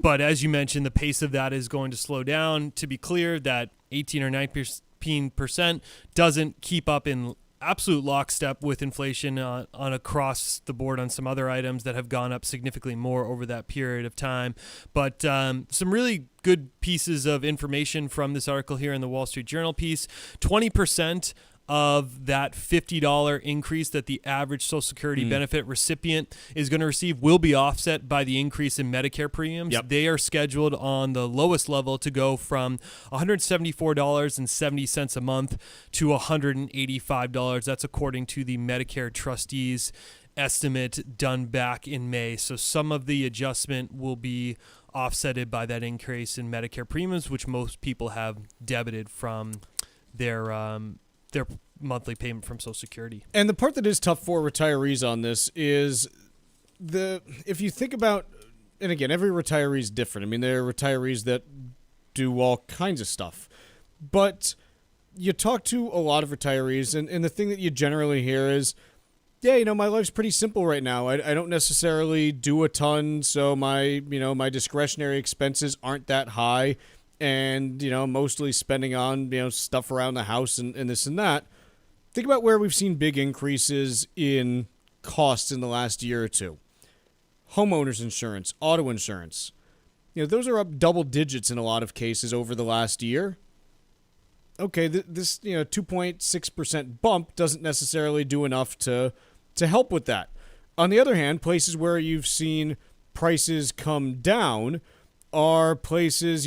S13: But as you mentioned, the pace of that is going to slow down. To be clear, that 18 or 19% doesn't keep up in absolute lockstep with inflation on across the board on some other items that have gone up significantly more over that period of time. But some really good pieces of information from this article here in the Wall Street Journal piece. 20% of that $50 increase that the average Social Security benefit recipient is going to receive will be offset by the increase in Medicare premiums.
S5: Yep.
S13: They are scheduled on the lowest level to go from $174.70 a month to $185. That's according to the Medicare trustees estimate done back in May. So some of the adjustment will be offsetted by that increase in Medicare premiums, which most people have debited from their monthly payment from Social Security.
S5: And the part that is tough for retirees on this is if you think about, and again, every retiree is different. I mean, there are retirees that do all kinds of stuff. But you talk to a lot of retirees, and the thing that you generally hear is, yeah, my life's pretty simple right now. I don't necessarily do a ton, so my discretionary expenses aren't that high. And, mostly spending on, stuff around the house and this and that. Think about where we've seen big increases in costs in the last year or two. Homeowners insurance, auto insurance. Those are up double digits in a lot of cases over the last year. Okay, this 2.6% bump doesn't necessarily do enough to help with that. On the other hand, places where you've seen prices come down are places,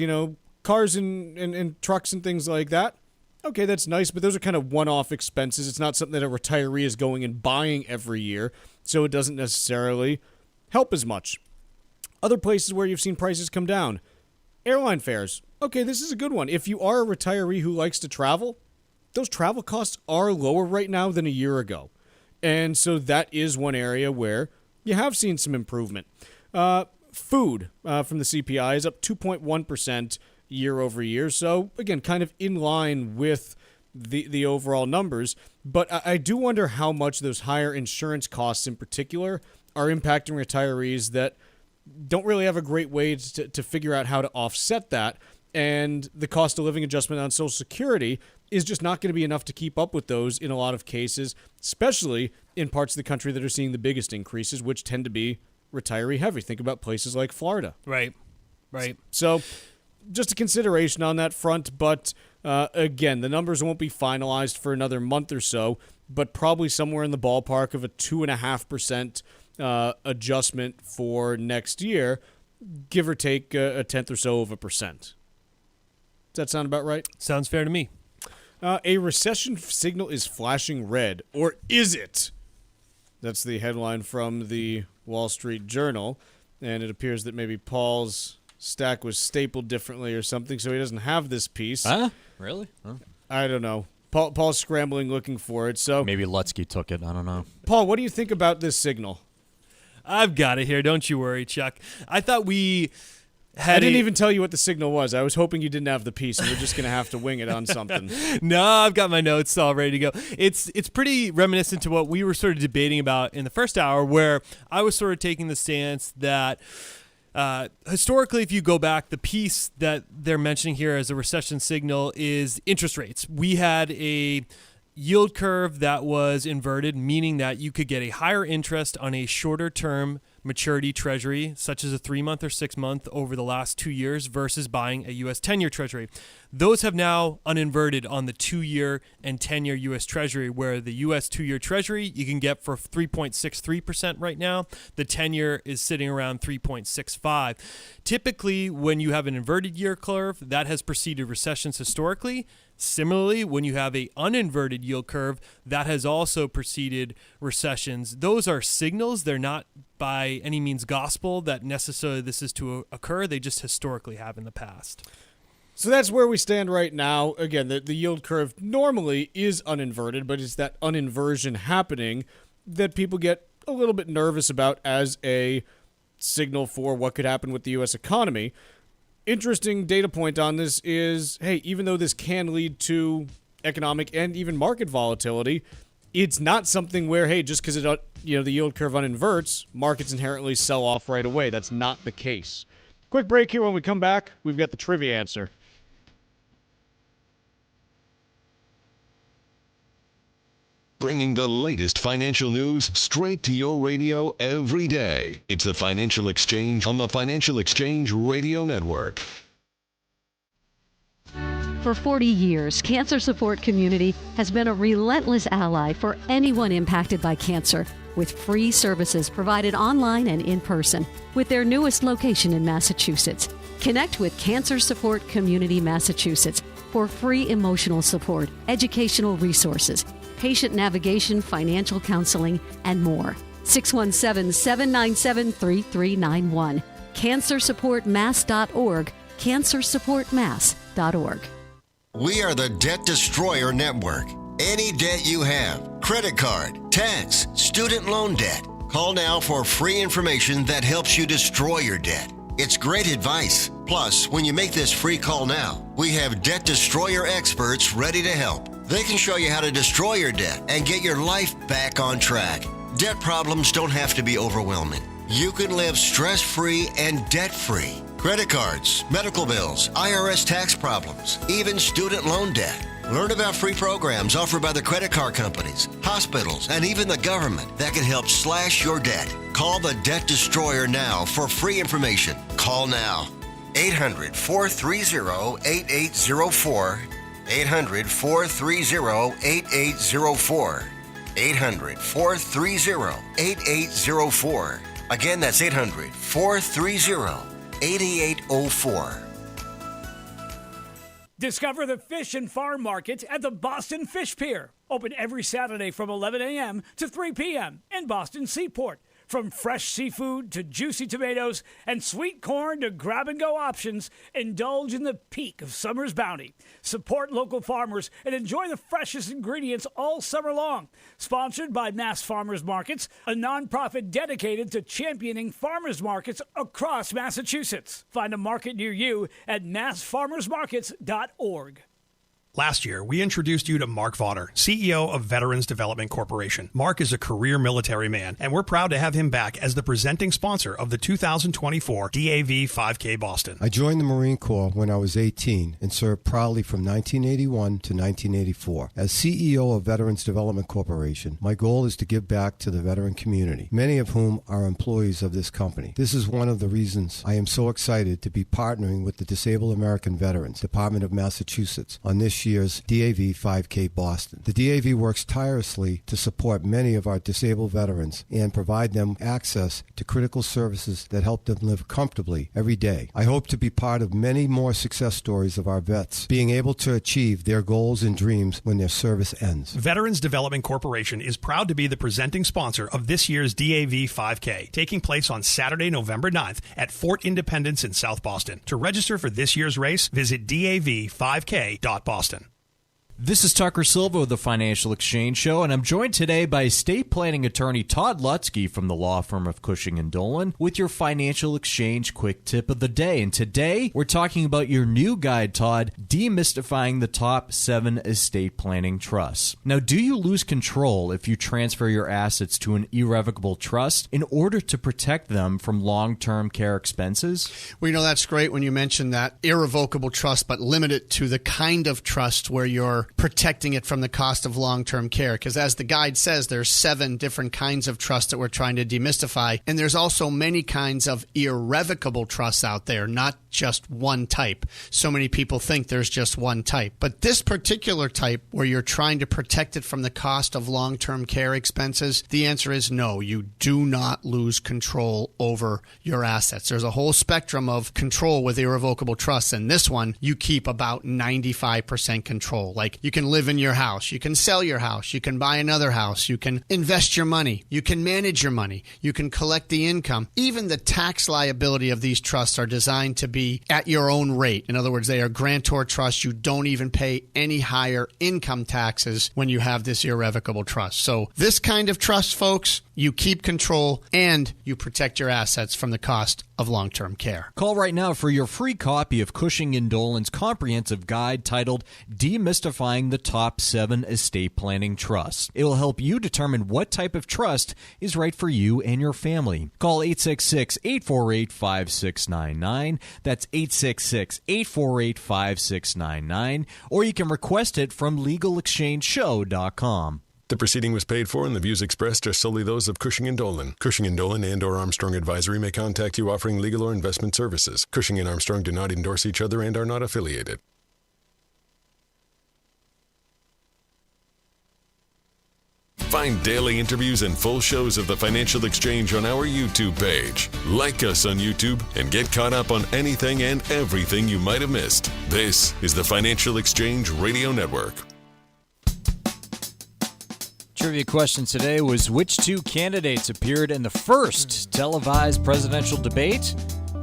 S5: cars and trucks and things like that. Okay, that's nice, but those are kind of one-off expenses. It's not something that a retiree is going and buying every year, so it doesn't necessarily help as much. Other places where you've seen prices come down. Airline fares. Okay, this is a good one. If you are a retiree who likes to travel, those travel costs are lower right now than a year ago. And so that is one area where you have seen some improvement. Food from the CPI is up 2.1% year over year. So, again, kind of in line with the overall numbers. But I do wonder how much those higher insurance costs in particular are impacting retirees that don't really have a great way to figure out how to offset that. And the cost of living adjustment on Social Security is just not going to be enough to keep up with those in a lot of cases, especially in parts of the country that are seeing the biggest increases, which tend to be retiree heavy. Think about places like Florida.
S13: Right.
S5: So just a consideration on that front. But again, the numbers won't be finalized for another month or so, but probably somewhere in the ballpark of a 2.5% adjustment for next year, give or take a tenth or so of a percent. Does that sound about right?
S13: Sounds fair to me.
S5: A recession signal is flashing red, or is it? That's the headline from the Wall Street Journal, and it appears that maybe Paul's stack was stapled differently or something, so he doesn't have this piece.
S12: Huh? Really? Huh?
S5: I don't know. Paul's scrambling looking for it. So
S12: maybe Lutsky took it. I don't know.
S5: Paul, what do you think about this signal?
S13: I've got it here. Don't you worry, Chuck. I thought we had
S5: I didn't even tell you what the signal was. I was hoping you didn't have the piece, and we're just going to have to wing it on something.
S13: No, I've got my notes all ready to go. It's pretty reminiscent to what we were sort of debating about in the first hour, where I was sort of taking the stance that historically, if you go back, the piece that they're mentioning here as a recession signal is interest rates. We had a yield curve that was inverted, meaning that you could get a higher interest on a shorter term maturity treasury, such as a 3-month or 6-month over the last 2 years versus buying a U.S. 10-year treasury. those have now uninverted on the 2-year and 10-year U.S. Treasury, where the U.S. 2-year Treasury you can get for 3.63% right now. The 10-year is sitting around 3.65. Typically, when you have an inverted yield curve, that has preceded recessions historically. Similarly, when you have an uninverted yield curve, that has also preceded recessions. Those are signals. They're not by any means gospel that necessarily this is to occur. They just historically have in the past.
S5: So that's where we stand right now. Again, the yield curve normally is uninverted, but it's that uninversion happening that people get a little bit nervous about as a signal for what could happen with the U.S. economy. Interesting data point on this is, hey, even though this can lead to economic and even market volatility, it's not something where, hey, just because the yield curve uninverts, markets inherently sell off right away. That's not the case. Quick break here. When we come back, we've got the trivia answer.
S1: Bringing the latest financial news straight to your radio every day. It's the Financial Exchange on the Financial Exchange Radio Network.
S15: For 40 years, Cancer Support Community has been a relentless ally for anyone impacted by cancer, with free services provided online and in person, with their newest location in Massachusetts. Connect with Cancer Support Community Massachusetts for free emotional support, educational resources, patient navigation, financial counseling, and more. 617-797-3391. CancerSupportMass.org. CancerSupportMass.org.
S7: We are the Debt Destroyer Network. Any debt you have, credit card, tax, student loan debt, call now for free information that helps you destroy your debt. It's great advice. Plus, when you make this free call now, we have Debt Destroyer experts ready to help. They can show you how to destroy your debt and get your life back on track. Debt problems don't have to be overwhelming. You can live stress-free and debt-free. Credit cards, medical bills, IRS tax problems, even student loan debt. Learn about free programs offered by the credit card companies, hospitals, and even the government that can help slash your debt. Call the Debt Destroyer now for free information. Call now. 800-430-8804. 800-430-8804. 800-430-8804. Again, that's 800-430-8804.
S8: Discover the fish and farm market at the Boston Fish Pier. Open every Saturday from 11 a.m. to 3 p.m. in Boston Seaport. From fresh seafood to juicy tomatoes and sweet corn to grab-and-go options, indulge in the peak of summer's bounty. Support local farmers and enjoy the freshest ingredients all summer long. Sponsored by Mass Farmers Markets, a nonprofit dedicated to championing farmers markets across Massachusetts. Find a market near you at massfarmersmarkets.org.
S14: Last year, we introduced you to Mark Vaughter, CEO of Veterans Development Corporation. Mark is a career military man, and we're proud to have him back as the presenting sponsor of the 2024 DAV 5K Boston.
S17: I joined the Marine Corps when I was 18 and served proudly from 1981 to 1984. As CEO of Veterans Development Corporation, my goal is to give back to the veteran community, many of whom are employees of this company. This is one of the reasons I am so excited to be partnering with the Disabled American Veterans Department of Massachusetts on this year's DAV 5K Boston. The DAV works tirelessly to support many of our disabled veterans and provide them access to critical services that help them live comfortably every day. I hope to be part of many more success stories of our vets being able to achieve their goals and dreams when their service ends.
S14: Veterans Development Corporation is proud to be the presenting sponsor of this year's DAV 5K, taking place on Saturday, November 9th at Fort Independence in South Boston. To register for this year's race, visit dav5k.boston.
S12: This is Tucker Silva of the Financial Exchange Show, and I'm joined today by estate planning attorney Todd Lutsky from the law firm of Cushing & Dolan with your Financial Exchange quick tip of the day. And today, we're talking about your new guide, Todd, Demystifying the Top 7 Estate Planning Trusts. Now, do you lose control if you transfer your assets to an irrevocable trust in order to protect them from long-term care expenses?
S20: Well, that's great when you mention that irrevocable trust, but limit it to the kind of trust where you're over protecting it from the cost of long-term care. Because as the guide says, there's 7 different kinds of trusts that we're trying to demystify. And there's also many kinds of irrevocable trusts out there, not just one type. So many people think there's just one type. But this particular type, where you're trying to protect it from the cost of long-term care expenses, the answer is no. You do not lose control over your assets. There's a whole spectrum of control with irrevocable trusts, and this one, you keep about 95% control. Like, you can live in your house, you can sell your house, you can buy another house, you can invest your money, you can manage your money, you can collect the income. Even the tax liability of these trusts are designed to be at your own rate. In other words, they are grantor trusts. You don't even pay any higher income taxes when you have this irrevocable trust. So this kind of trust, folks, you keep control and you protect your assets from the cost of long-term care.
S12: Call right now for your free copy of Cushing & Dolan's comprehensive guide titled Demystifying the Top 7 Estate Planning Trusts. It will help you determine what type of trust is right for you and your family. Call 866-848-5699. That's 866-848-5699. Or you can request it from LegalExchangeShow.com.
S1: The proceeding was paid for, and the views expressed are solely those of Cushing & Dolan. Cushing & Dolan and or Armstrong Advisory may contact you offering legal or investment services. Cushing and Armstrong do not endorse each other and are not affiliated. Find daily interviews and full shows of the Financial Exchange on our YouTube page. Like us on YouTube and get caught up on anything and everything you might have missed. This is the Financial Exchange Radio Network.
S12: Trivia question today was, which 2 candidates appeared in the first televised presidential debate?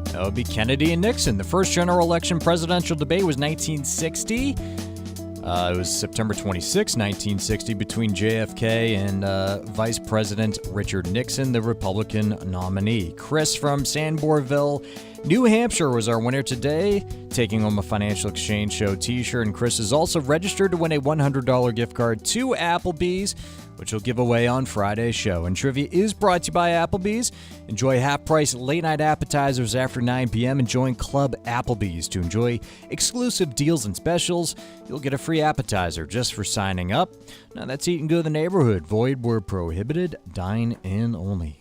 S12: That would be Kennedy and Nixon. The first general election presidential debate was 1960. It was September 26, 1960, between JFK and Vice President Richard Nixon, the Republican nominee. Chris from Sanbornville, New Hampshire was our winner today, taking home a Financial Exchange Show t-shirt. And Chris is also registered to win a $100 gift card to Applebee's, which we'll give away on Friday's show. And trivia is brought to you by Applebee's. Enjoy half-price late-night appetizers after 9 p.m. and join Club Applebee's to enjoy exclusive deals and specials. You'll get a free appetizer just for signing up. Now, that's Eat and Go to the Neighborhood. Void where prohibited. Dine in only.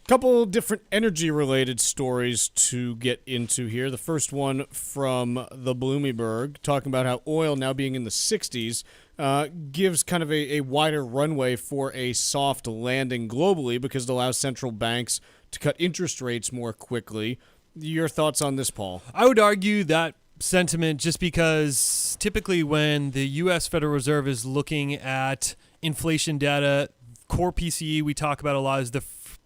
S5: Couple different energy-related stories to get into here. The first one from the Bloomberg, talking about how oil now being in the 60s gives kind of a wider runway for a soft landing globally because it allows central banks to cut interest rates more quickly. Your thoughts on this, Paul?
S13: I would argue that sentiment just because typically when the U.S. Federal Reserve is looking at inflation data, core PCE we talk about a lot is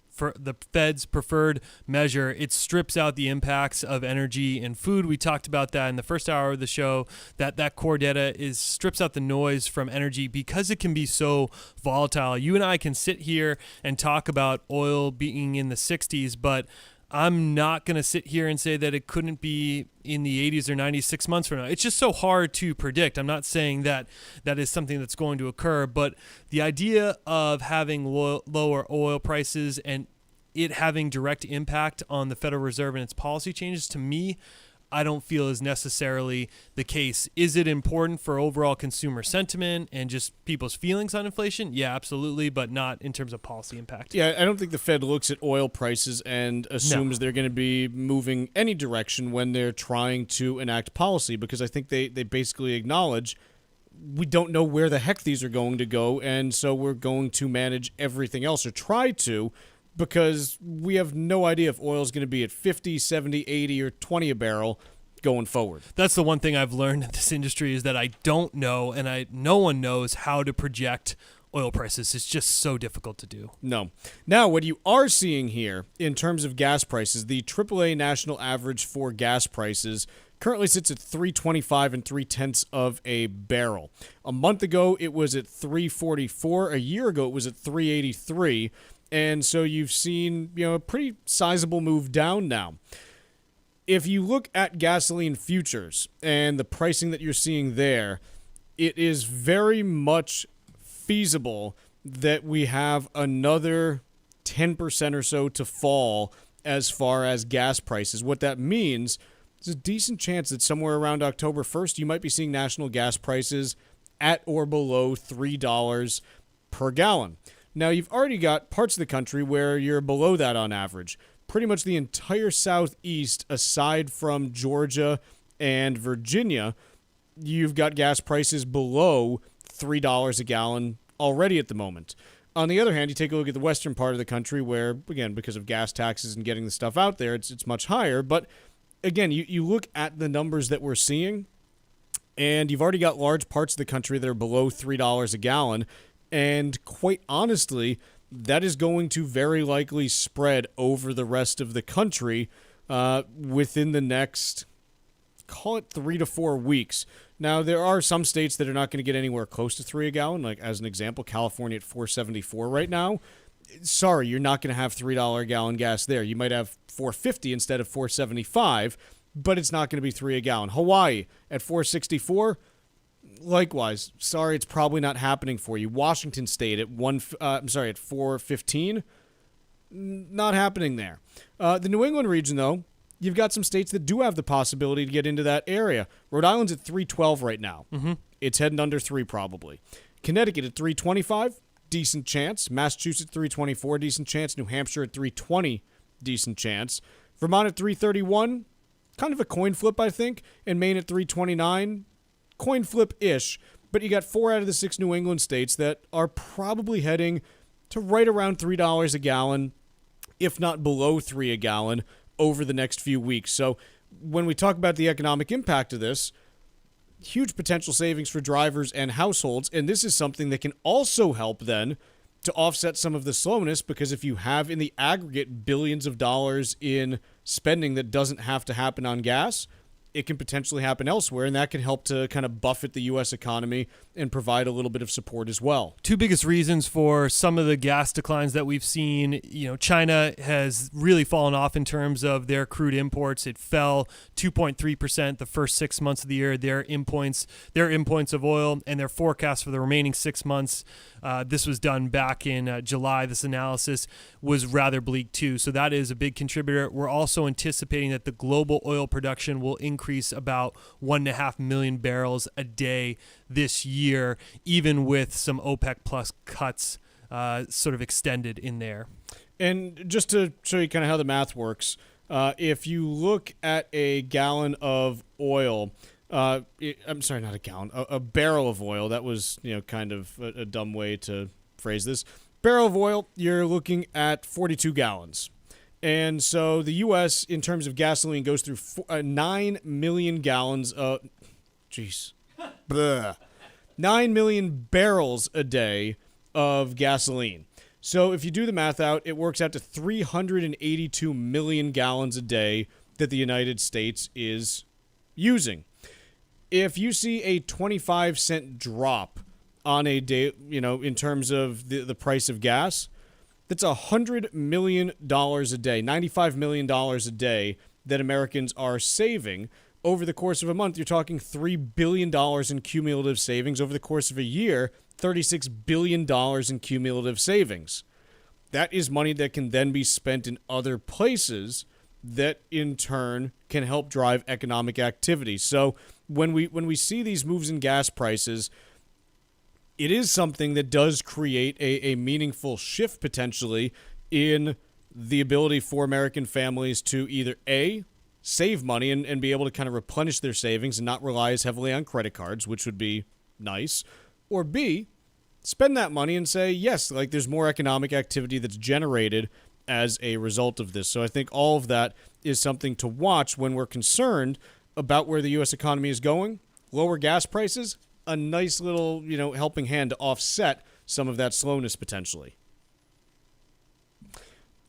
S13: for the Fed's preferred measure. It strips out the impacts of energy and food. We talked about that in the first hour of the show, that core data strips out the noise from energy because it can be so volatile. You and I can sit here and talk about oil being in the 60s, but I'm not going to sit here and say that it couldn't be in the 80s or 90s 6 months from now. It's just so hard to predict. I'm not saying that that is something that's going to occur, but the idea of having lower oil prices and it having direct impact on the Federal Reserve and its policy changes, to me, I don't feel is necessarily the case. Is it important for overall consumer sentiment and just people's feelings on inflation? Yeah, absolutely, but not in terms of policy impact.
S5: Yeah, I don't think the Fed looks at oil prices and assumes they're going to be moving any direction when they're trying to enact policy, because I think they basically acknowledge we don't know where the heck these are going to go, and so we're going to manage everything else, or try to, because we have no idea if oil is going to be at 50, 70, 80, or 20 a barrel going forward.
S13: That's the one thing I've learned in this industry is that I don't know, and no one knows how to project oil prices. It's just so difficult to do.
S5: No. Now, what you are seeing here in terms of gas prices, the AAA national average for gas prices currently sits at $3.25 and 0.3 of a barrel. A month ago, it was at $3.44. A year ago, it was at $3.83. And so you've seen, a pretty sizable move down now. If you look at gasoline futures and the pricing that you're seeing there, it is very much feasible that we have another 10% or so to fall as far as gas prices. What that means is a decent chance that somewhere around October 1st, you might be seeing national gas prices at or below $3 per gallon. Now, you've already got parts of the country where you're below that on average. Pretty much the entire Southeast, aside from Georgia and Virginia, you've got gas prices below $3 a gallon already at the moment. On the other hand, you take a look at the western part of the country where, again, because of gas taxes and getting the stuff out there, it's much higher. But again, you look at the numbers that we're seeing, and you've already got large parts of the country that are below $3 a gallon. And quite honestly, that is going to very likely spread over the rest of the country within the next, call it 3 to 4 weeks. Now, there are some states that are not going to get anywhere close to $3 a gallon. Like, as an example, California at $4.74 right now. Sorry, you're not going to have $3 a gallon gas there. You might have $4.50 instead of $4.75, but it's not going to be $3 a gallon. Hawaii at $4.64. Likewise, sorry, it's probably not happening for you. Washington State at $4.15, not happening there. The New England region, though, you've got some states that do have the possibility to get into that area. Rhode Island's at $3.12 right now. Mm-hmm. It's heading under $3 probably. Connecticut at $3.25, decent chance. Massachusetts $3.24, decent chance. New Hampshire at $3.20, decent chance. Vermont at $3.31, kind of a coin flip, I think. And Maine at $3.29. Coin flip-ish, but you got 4 out of the 6 New England states that are probably heading to right around $3 a gallon, if not below $3 a gallon, over the next few weeks. So when we talk about the economic impact of this, huge potential savings for drivers and households, and this is something that can also help then to offset some of the slowness, because if you have in the aggregate billions of dollars in spending that doesn't have to happen on gas, it can potentially happen elsewhere, and that can help to kind of buffet the U.S. economy and provide a little bit of support as well.
S13: Two biggest reasons for some of the gas declines that we've seen, China has really fallen off in terms of their crude imports. It fell 2.3% the first 6 months of the year, their imports of oil, and their forecast for the remaining 6 months. This was done back in July. This analysis was rather bleak too. So that is a big contributor. We're also anticipating that the global oil production will increase about 1.5 million barrels a day this year, even with some OPEC plus cuts sort of extended in there.
S5: And just to show you kind of how the math works, if you look at a gallon of oil, I'm sorry, not a gallon, a barrel of oil. That was, kind of a dumb way to phrase this. Barrel of oil, you're looking at 42 gallons. And so the U.S., in terms of gasoline, goes through 9 million gallons of, 9 million barrels a day of gasoline. So if you do the math out, it works out to 382 million gallons a day that the United States is using. If you see a 25-cent drop on a day, in terms of the price of gas, that's $100 million a day, $95 million a day that Americans are saving. Over the course of a month, you're talking $3 billion in cumulative savings. Over the course of a year, $36 billion in cumulative savings. That is money that can then be spent in other places that, in turn, can help drive economic activity. So when we see these moves in gas prices, it is something that does create a meaningful shift potentially in the ability for American families to either A, save money and be able to kind of replenish their savings and not rely as heavily on credit cards, which would be nice, or B, spend that money and say, yes, like there's more economic activity that's generated as a result of this. So I think all of that is something to watch when we're concerned about where the U.S. economy is going. Lower gas prices, a nice little, helping hand to offset some of that slowness potentially.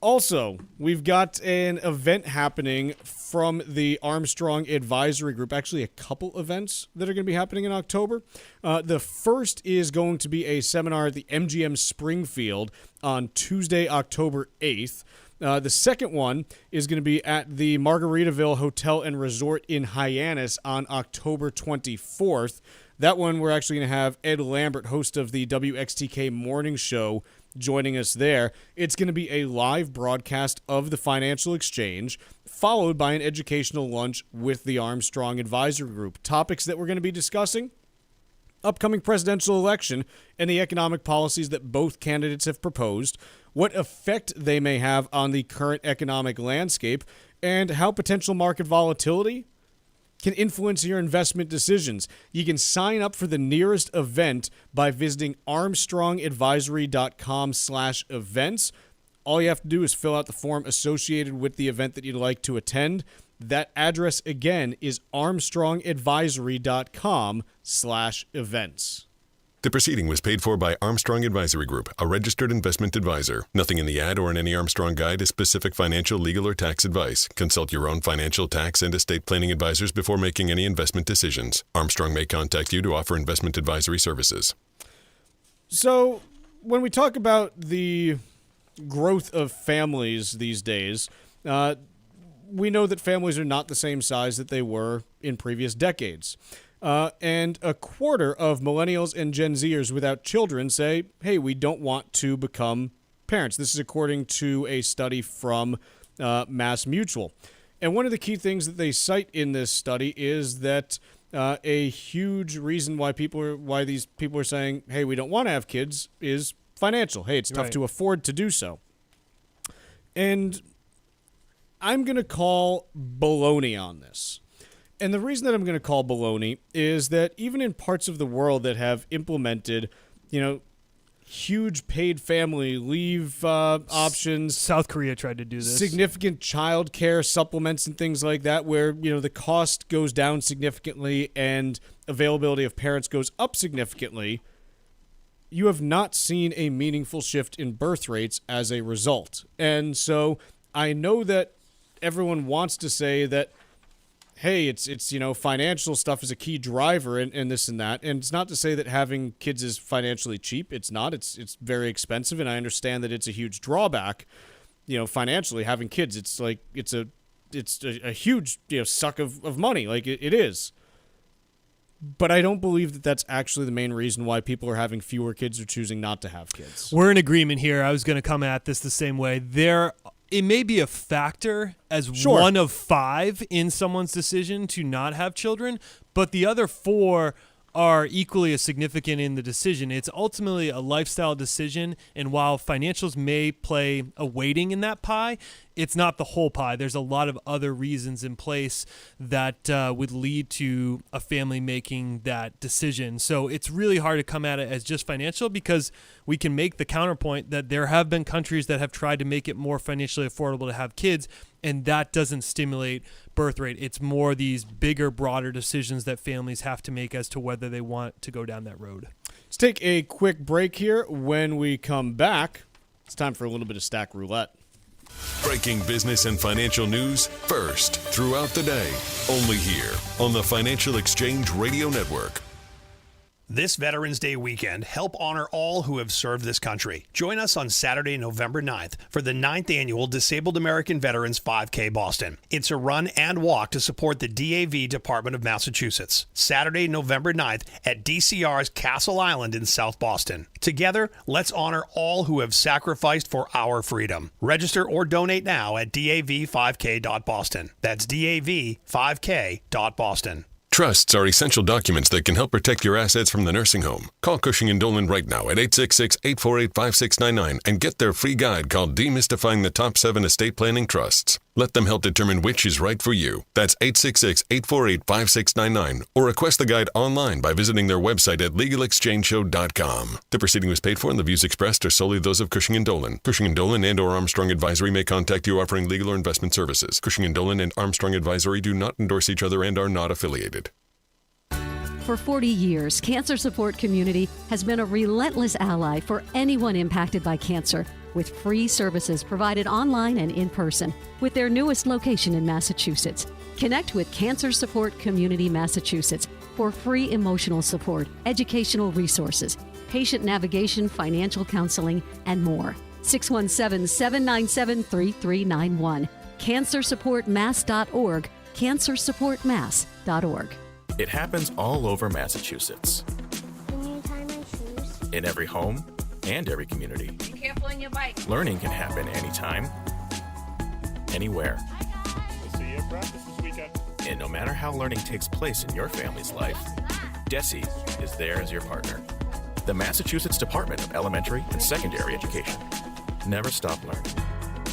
S5: Also, we've got an event happening from the Armstrong Advisory Group, actually a couple events that are going to be happening in October. The first is going to be a seminar at the MGM Springfield on Tuesday, October 8th. The second one is going to be at the Margaritaville Hotel and Resort in Hyannis on October 24th. That one, we're actually going to have Ed Lambert, host of the WXTK Morning Show, joining us there. It's going to be a live broadcast of the Financial Exchange, followed by an educational lunch with the Armstrong Advisory Group. Topics that we're going to be discussing: upcoming presidential election and the economic policies that both candidates have proposed, what effect they may have on the current economic landscape, and how potential market volatility can influence your investment decisions. You can sign up for the nearest event by visiting armstrongadvisory.com/events. All you have to do is fill out the form associated with the event that you'd like to attend. That address again is armstrongadvisory.com/events.
S1: The proceeding was paid for by Armstrong Advisory Group, a registered investment advisor. Nothing in the ad or in any Armstrong guide is specific financial, legal, or tax advice. Consult your own financial, tax, and estate planning advisors before making any investment decisions. Armstrong may contact you to offer investment advisory services.
S5: So, when we talk about the growth of families these days, we know that families are not the same size that they were in previous decades. And a quarter of millennials and Gen Zers without children say, hey, we don't want to become parents. This is according to a study from Mass Mutual. And one of the key things that they cite in this study is that a huge reason why these people are saying, hey, we don't want to have kids is financial. Hey, it's tough to afford to do so. And I'm going to call baloney on this. And the reason that I'm going to call baloney is that even in parts of the world that have implemented, huge paid family leave options.
S13: South Korea tried to do this.
S5: Significant child care supplements and things like that where, the cost goes down significantly and availability of parents goes up significantly. You have not seen a meaningful shift in birth rates as a result. And so I know that everyone wants to say that, hey, it's financial stuff is a key driver and this and that. And it's not to say that having kids is financially cheap. It's not. It's very expensive, and I understand that it's a huge drawback, financially having kids. It's like it's a huge suck of money. Like it is. But I don't believe that that's actually the main reason why people are having fewer kids or choosing not to have kids.
S13: We're in agreement here. I was going to come at this the same way. It may be a factor as one of 5 in someone's decision to not have children, but the other 4 are equally as significant in the decision. It's ultimately a lifestyle decision, and while financials may play a weighting in that pie, it's not the whole pie. There's a lot of other reasons in place that would lead to a family making that decision. So it's really hard to come at it as just financial, because we can make the counterpoint that there have been countries that have tried to make it more financially affordable to have kids, and that doesn't stimulate birth rate. It's more these bigger, broader decisions that families have to make as to whether they want to go down that road.
S5: Let's take a quick break here. When we come back, it's time for a little bit of Stack Roulette.
S1: Breaking business and financial news first throughout the day. Only here on the Financial Exchange Radio Network.
S14: This Veterans Day weekend, help honor all who have served this country. Join us on Saturday, November 9th for the 9th Annual Disabled American Veterans 5K Boston. It's a run and walk to support the DAV Department of Massachusetts. Saturday, November 9th at DCR's Castle Island in South Boston. Together, let's honor all who have sacrificed for our freedom. Register or donate now at dav5k.boston. That's dav5k.boston.
S1: Trusts are essential documents that can help protect your assets from the nursing home. Call Cushing & Dolan right now at 866-848-5699 and get their free guide called Demystifying the Top 7 Estate Planning Trusts. Let them help determine which is right for you. That's 866-848-5699 or request the guide online by visiting their website at legalexchangeshow.com. The proceeding was paid for and the views expressed are solely those of Cushing & Dolan. Cushing & Dolan and or Armstrong Advisory may contact you offering legal or investment services. Cushing & Dolan and Armstrong Advisory do not endorse each other and are not affiliated.
S15: For 40 years, Cancer Support Community has been a relentless ally for anyone impacted by cancer, with free services provided online and in person, with their newest location in Massachusetts. Connect with Cancer Support Community Massachusetts for free emotional support, educational resources, patient navigation, financial counseling, and more. 617-797-3391. CancerSupportMass.org. CancerSupportMass.org.
S3: It happens all over Massachusetts.
S18: Can you tie my shoes?
S3: In every home and every community.
S18: Be careful on your bike.
S3: Learning can happen anytime, anywhere.
S19: We'll see you at practice this weekend.
S3: And no matter how learning takes place in your family's life, DESE is there as your partner. The Massachusetts Department of Elementary and Secondary Education. Never stop learning.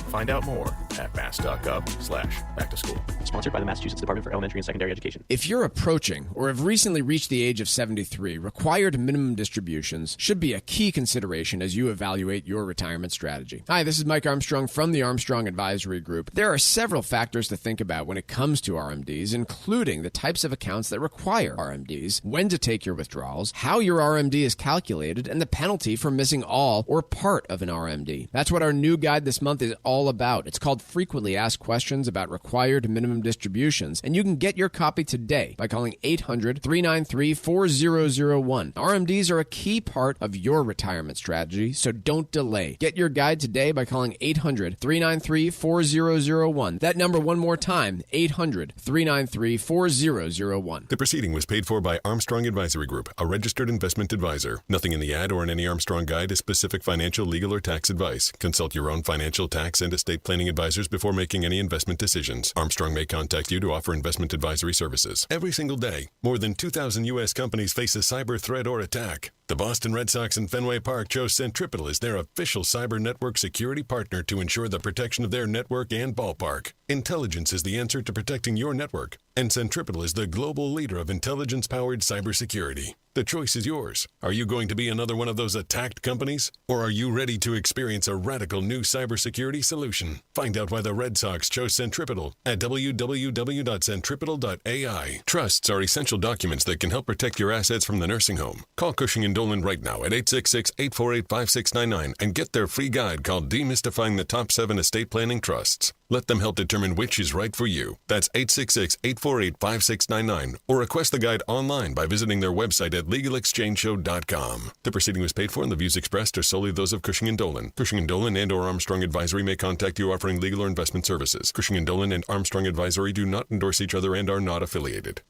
S3: Find out more at mass.gov/back-to-school.
S2: Sponsored by the Massachusetts Department for Elementary and Secondary Education.
S6: If you're approaching or have recently reached the age of 73, required minimum distributions should be a key consideration as you evaluate your retirement strategy. Hi, this is Mike Armstrong from the Armstrong Advisory Group. There are several factors to think about when it comes to RMDs, including the types of accounts that require RMDs, when to take your withdrawals, how your RMD is calculated, and the penalty for missing all or part of an RMD. That's what our new guide this month is all about. It's called Frequently Asked Questions About Required Minimum Distributions, and you can get your copy today by calling 800-393-4001. RMDs are a key part of your retirement strategy, so don't delay. Get your guide today by calling 800-393-4001. That number one more time, 800-393-4001.
S1: The proceeding was paid for by Armstrong Advisory Group, a registered investment advisor. Nothing in the ad or in any Armstrong guide is specific financial, legal, or tax advice. Consult your own financial, tax, and estate planning advisors before making any investment decisions. Armstrong may contact you to offer investment advisory services. Every single day, more than 2,000 U.S. companies face a cyber threat or attack. The Boston Red Sox in Fenway Park chose Centripetal as their official cyber network security partner to ensure the protection of their network and ballpark. Intelligence is the answer to protecting your network, and Centripetal is the global leader of intelligence-powered cybersecurity. The choice is yours. Are you going to be another one of those attacked companies? Or are you ready to experience a radical new cybersecurity solution? Find out why the Red Sox chose Centripetal at www.centripetal.ai. Trusts are essential documents that can help protect your assets from the nursing home. Call Cushing & Dolan right now at 866-848-5699 and get their free guide called Demystifying the Top 7 Estate Planning Trusts. Let them help determine which is right for you. That's 866-848-5699 or request the guide online by visiting their website at legalexchangeshow.com. The proceeding was paid for and the views expressed are solely those of Cushing & Dolan. Cushing & Dolan and or Armstrong Advisory may contact you offering legal or investment services. Cushing & Dolan and Armstrong Advisory do not endorse each other and are not affiliated.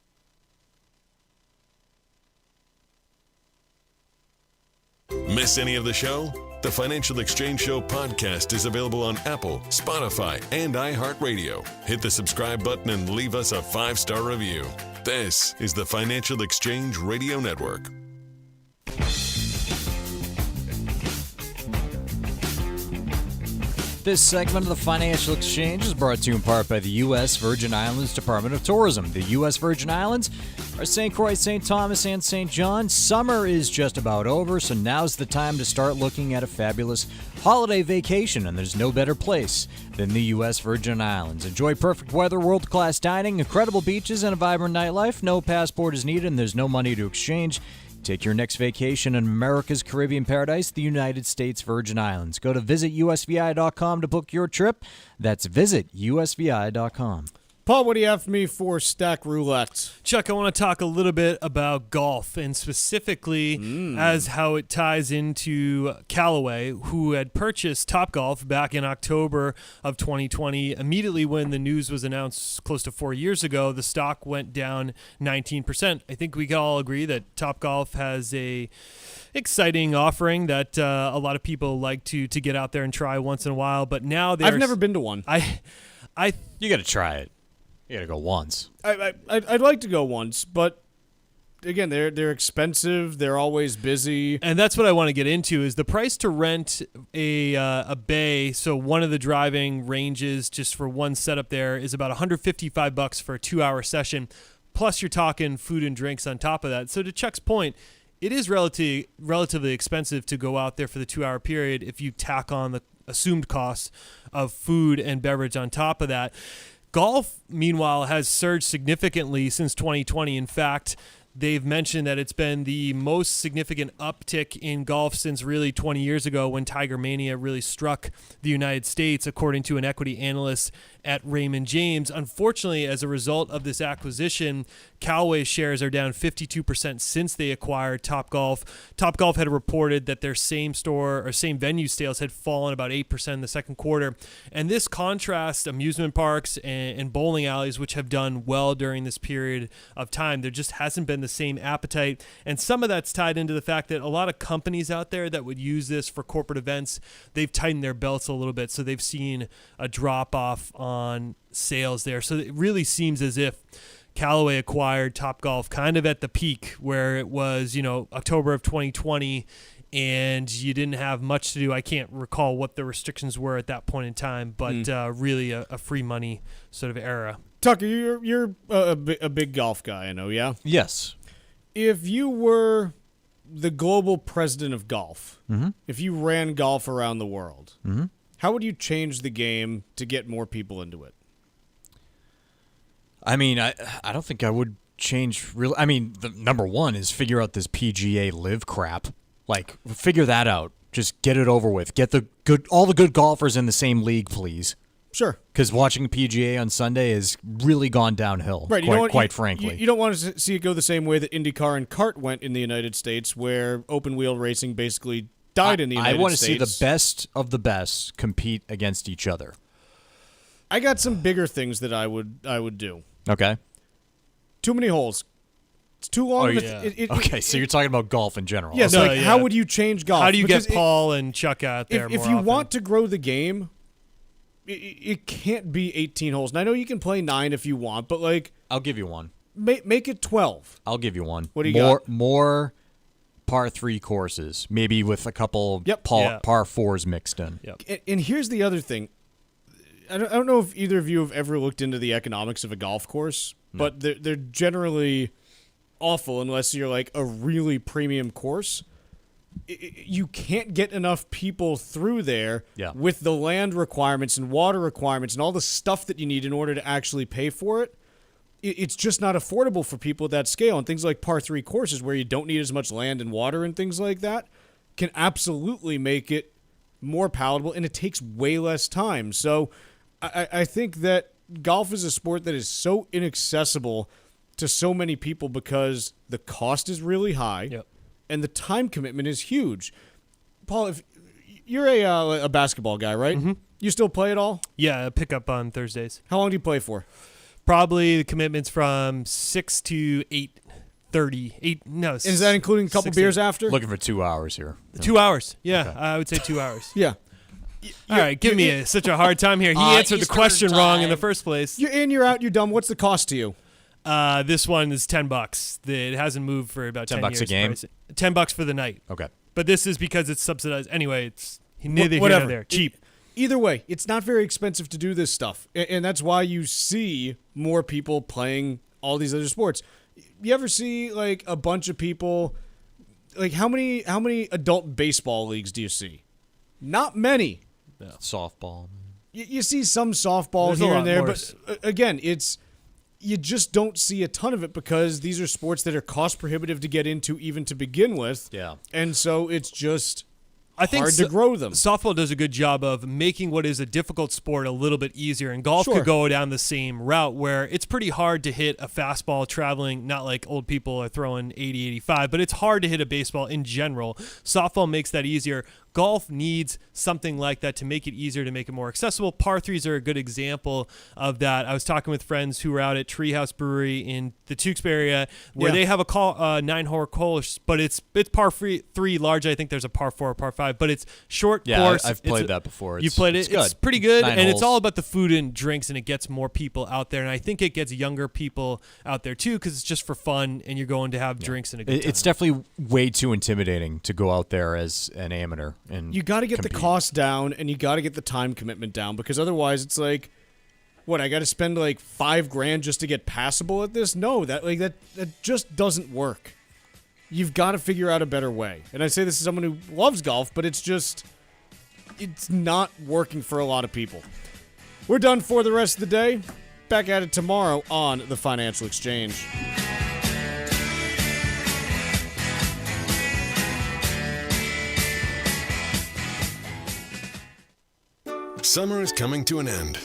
S1: Miss any of the show? The Financial Exchange Show podcast is available on Apple, Spotify, and iHeartRadio. Hit the subscribe button and leave us a 5-star review. This is the Financial Exchange Radio Network.
S12: This segment of the Financial Exchange is brought to you in part by the U.S. Virgin Islands Department of Tourism. The U.S. Virgin Islands are St. Croix, St. Thomas, and St. John. Summer is just about over, so now's the time to start looking at a fabulous holiday vacation, and there's no better place than the U.S. Virgin Islands. Enjoy perfect weather, world-class dining, incredible beaches, and a vibrant nightlife. No passport is needed, and there's no money to exchange. Take your next vacation in America's Caribbean paradise, the United States Virgin Islands. Go to visitusvi.com to book your trip. That's visitusvi.com.
S5: Paul, what do you have for me for Stack Roulette?
S13: Chuck, I want to talk a little bit about golf, and specifically as how it ties into Callaway, who had purchased Topgolf back in October of 2020. Immediately when the news was announced close to 4 years ago, the stock went down 19%. I think we can all agree that Topgolf has a exciting offering that a lot of people like to get out there and try once in a while. But now
S5: I've never been to one.
S12: You got to try it. You got to go once.
S5: I'd like to go once, but again, they're expensive. They're always busy,
S13: and that's what I want to get into. Is the price to rent a bay? So one of the driving ranges, just for one setup, there is about $155 for a 2-hour session. Plus, you're talking food and drinks on top of that. So to Chuck's point, it is relatively expensive to go out there for the 2-hour period if you tack on the assumed cost of food and beverage on top of that. Golf, meanwhile, has surged significantly since 2020. In fact, they've mentioned that it's been the most significant uptick in golf since really 20 years ago when Tiger Mania really struck the United States, according to an equity analyst at Raymond James. Unfortunately, as a result of this acquisition, Callaway shares are down 52% since they acquired Topgolf. Topgolf had reported that their same venue sales had fallen about 8% in the second quarter. And this contrasts amusement parks and bowling alleys, which have done well during this period of time. There just hasn't been the same appetite. And some of that's tied into the fact that a lot of companies out there that would use this for corporate events, they've tightened their belts a little bit. So they've seen a drop off on sales there. So it really seems as if Callaway acquired Topgolf kind of at the peak where it was, October of 2020, and you didn't have much to do. I can't recall what the restrictions were at that point in time, but really a free money sort of era.
S5: Tucker, you're a big golf guy, I know, yeah?
S12: Yes.
S5: If you were the global president of golf, if you ran golf around the world, how would you change the game to get more people into it?
S12: I mean, I don't think I would change really. I mean, the number one is figure out this PGA Live crap. Like, figure that out. Just get it over with. Get all the good golfers in the same league, please.
S5: Sure.
S12: Because watching PGA on Sunday has really gone downhill,
S5: right,
S12: quite frankly.
S5: You don't want to see it go the same way that IndyCar and kart went in the United States, where open-wheel racing basically died in the United States.
S12: I want to see the best of the best compete against each other.
S5: I got some bigger things that I would do.
S12: Okay.
S5: Too many holes. It's too long.
S12: Okay, so you're talking about golf in general.
S5: Yes, how would you change golf?
S13: How do you get Paul and Chuck out there
S5: if
S13: more
S5: you
S13: often?
S5: want to grow the game, it can't be 18 holes. And I know you can play 9 if you want, but
S12: I'll give you one.
S5: Make it 12.
S12: I'll give you one.
S5: What do you got?
S12: More par 3 courses, maybe with a couple par 4s mixed in.
S13: Yep.
S5: And here's the other thing. I don't know if either of you have ever looked into the economics of a golf course, but they're generally awful unless you're like a really premium course. You can't get enough people through there with the land requirements and water requirements and all the stuff that you need in order to actually pay for it. It's just not affordable for people at that scale. And things like par 3 courses where you don't need as much land and water and things like that can absolutely make it more palatable, and it takes way less time. So I think that golf is a sport that is so inaccessible to so many people because the cost is really high and the time commitment is huge. Paul, if you're a basketball guy, right? You still play at all?
S13: Yeah, pick up on Thursdays.
S5: How long do you play for?
S13: Probably the commitment's from 6 to 8:30.
S5: Is that including a couple beers after?
S12: Looking for 2 hours here.
S13: 2 hours. Yeah,
S12: Okay.
S13: I would say 2 hours.
S5: Yeah.
S13: All right, give me such a hard time here. He answered the question wrong in the first place.
S5: You're in, you're out, you're done. What's the cost to you?
S13: This one is $10. It hasn't moved for about 10 years.
S12: $10 a game?
S13: $10 for the night.
S12: Okay.
S13: But this is because it's subsidized. Anyway, it's neither here
S5: Whatever.
S13: nor there. Cheap.
S5: Either way, it's not very expensive to do this stuff. And that's why you see more people playing all these other sports. You ever see like a bunch of people, like how many adult baseball leagues do you see? Not many.
S12: Yeah. Softball.
S5: You see some softball
S13: There's a
S5: here
S13: lot
S5: and there,
S13: more.
S5: but again, you just don't see a ton of it because these are sports that are cost prohibitive to get into even to begin with.
S12: Yeah.
S5: And so it's just
S13: I think
S5: hard to grow them.
S13: Softball does a good job of making what is a difficult sport a little bit easier, and golf could go down the same route where it's pretty hard to hit a fastball traveling, not like old people are throwing 80, 85, but it's hard to hit a baseball in general. Softball makes that easier. Golf needs something like that to make it easier, to make it more accessible. Par 3s are a good example of that. I was talking with friends who were out at Treehouse Brewery in the Tewksbury area where they have a 9-hole course, but it's par 3 large. I think there's a par 4 or par 5, but it's short course.
S12: I've played that before.
S13: You've played it. It's pretty good,
S12: 9
S13: and
S12: holes.
S13: it's all about the food and drinks, and it gets more people out there. And I think it gets younger people out there too because it's just for fun, and you're going to have drinks and a good time.
S12: It's definitely way too intimidating to go out there as an amateur. And
S5: you got to get
S12: compete.
S5: the cost down and you got to get the time commitment down because otherwise it's like, what, I got to spend like $5,000 just to get passable at this? No, that just doesn't work. You've got to figure out a better way. And I say this as someone who loves golf, but it's not working for a lot of people. We're done for the rest of the day. Back at it tomorrow on The Financial Exchange.
S1: Summer is coming to an end,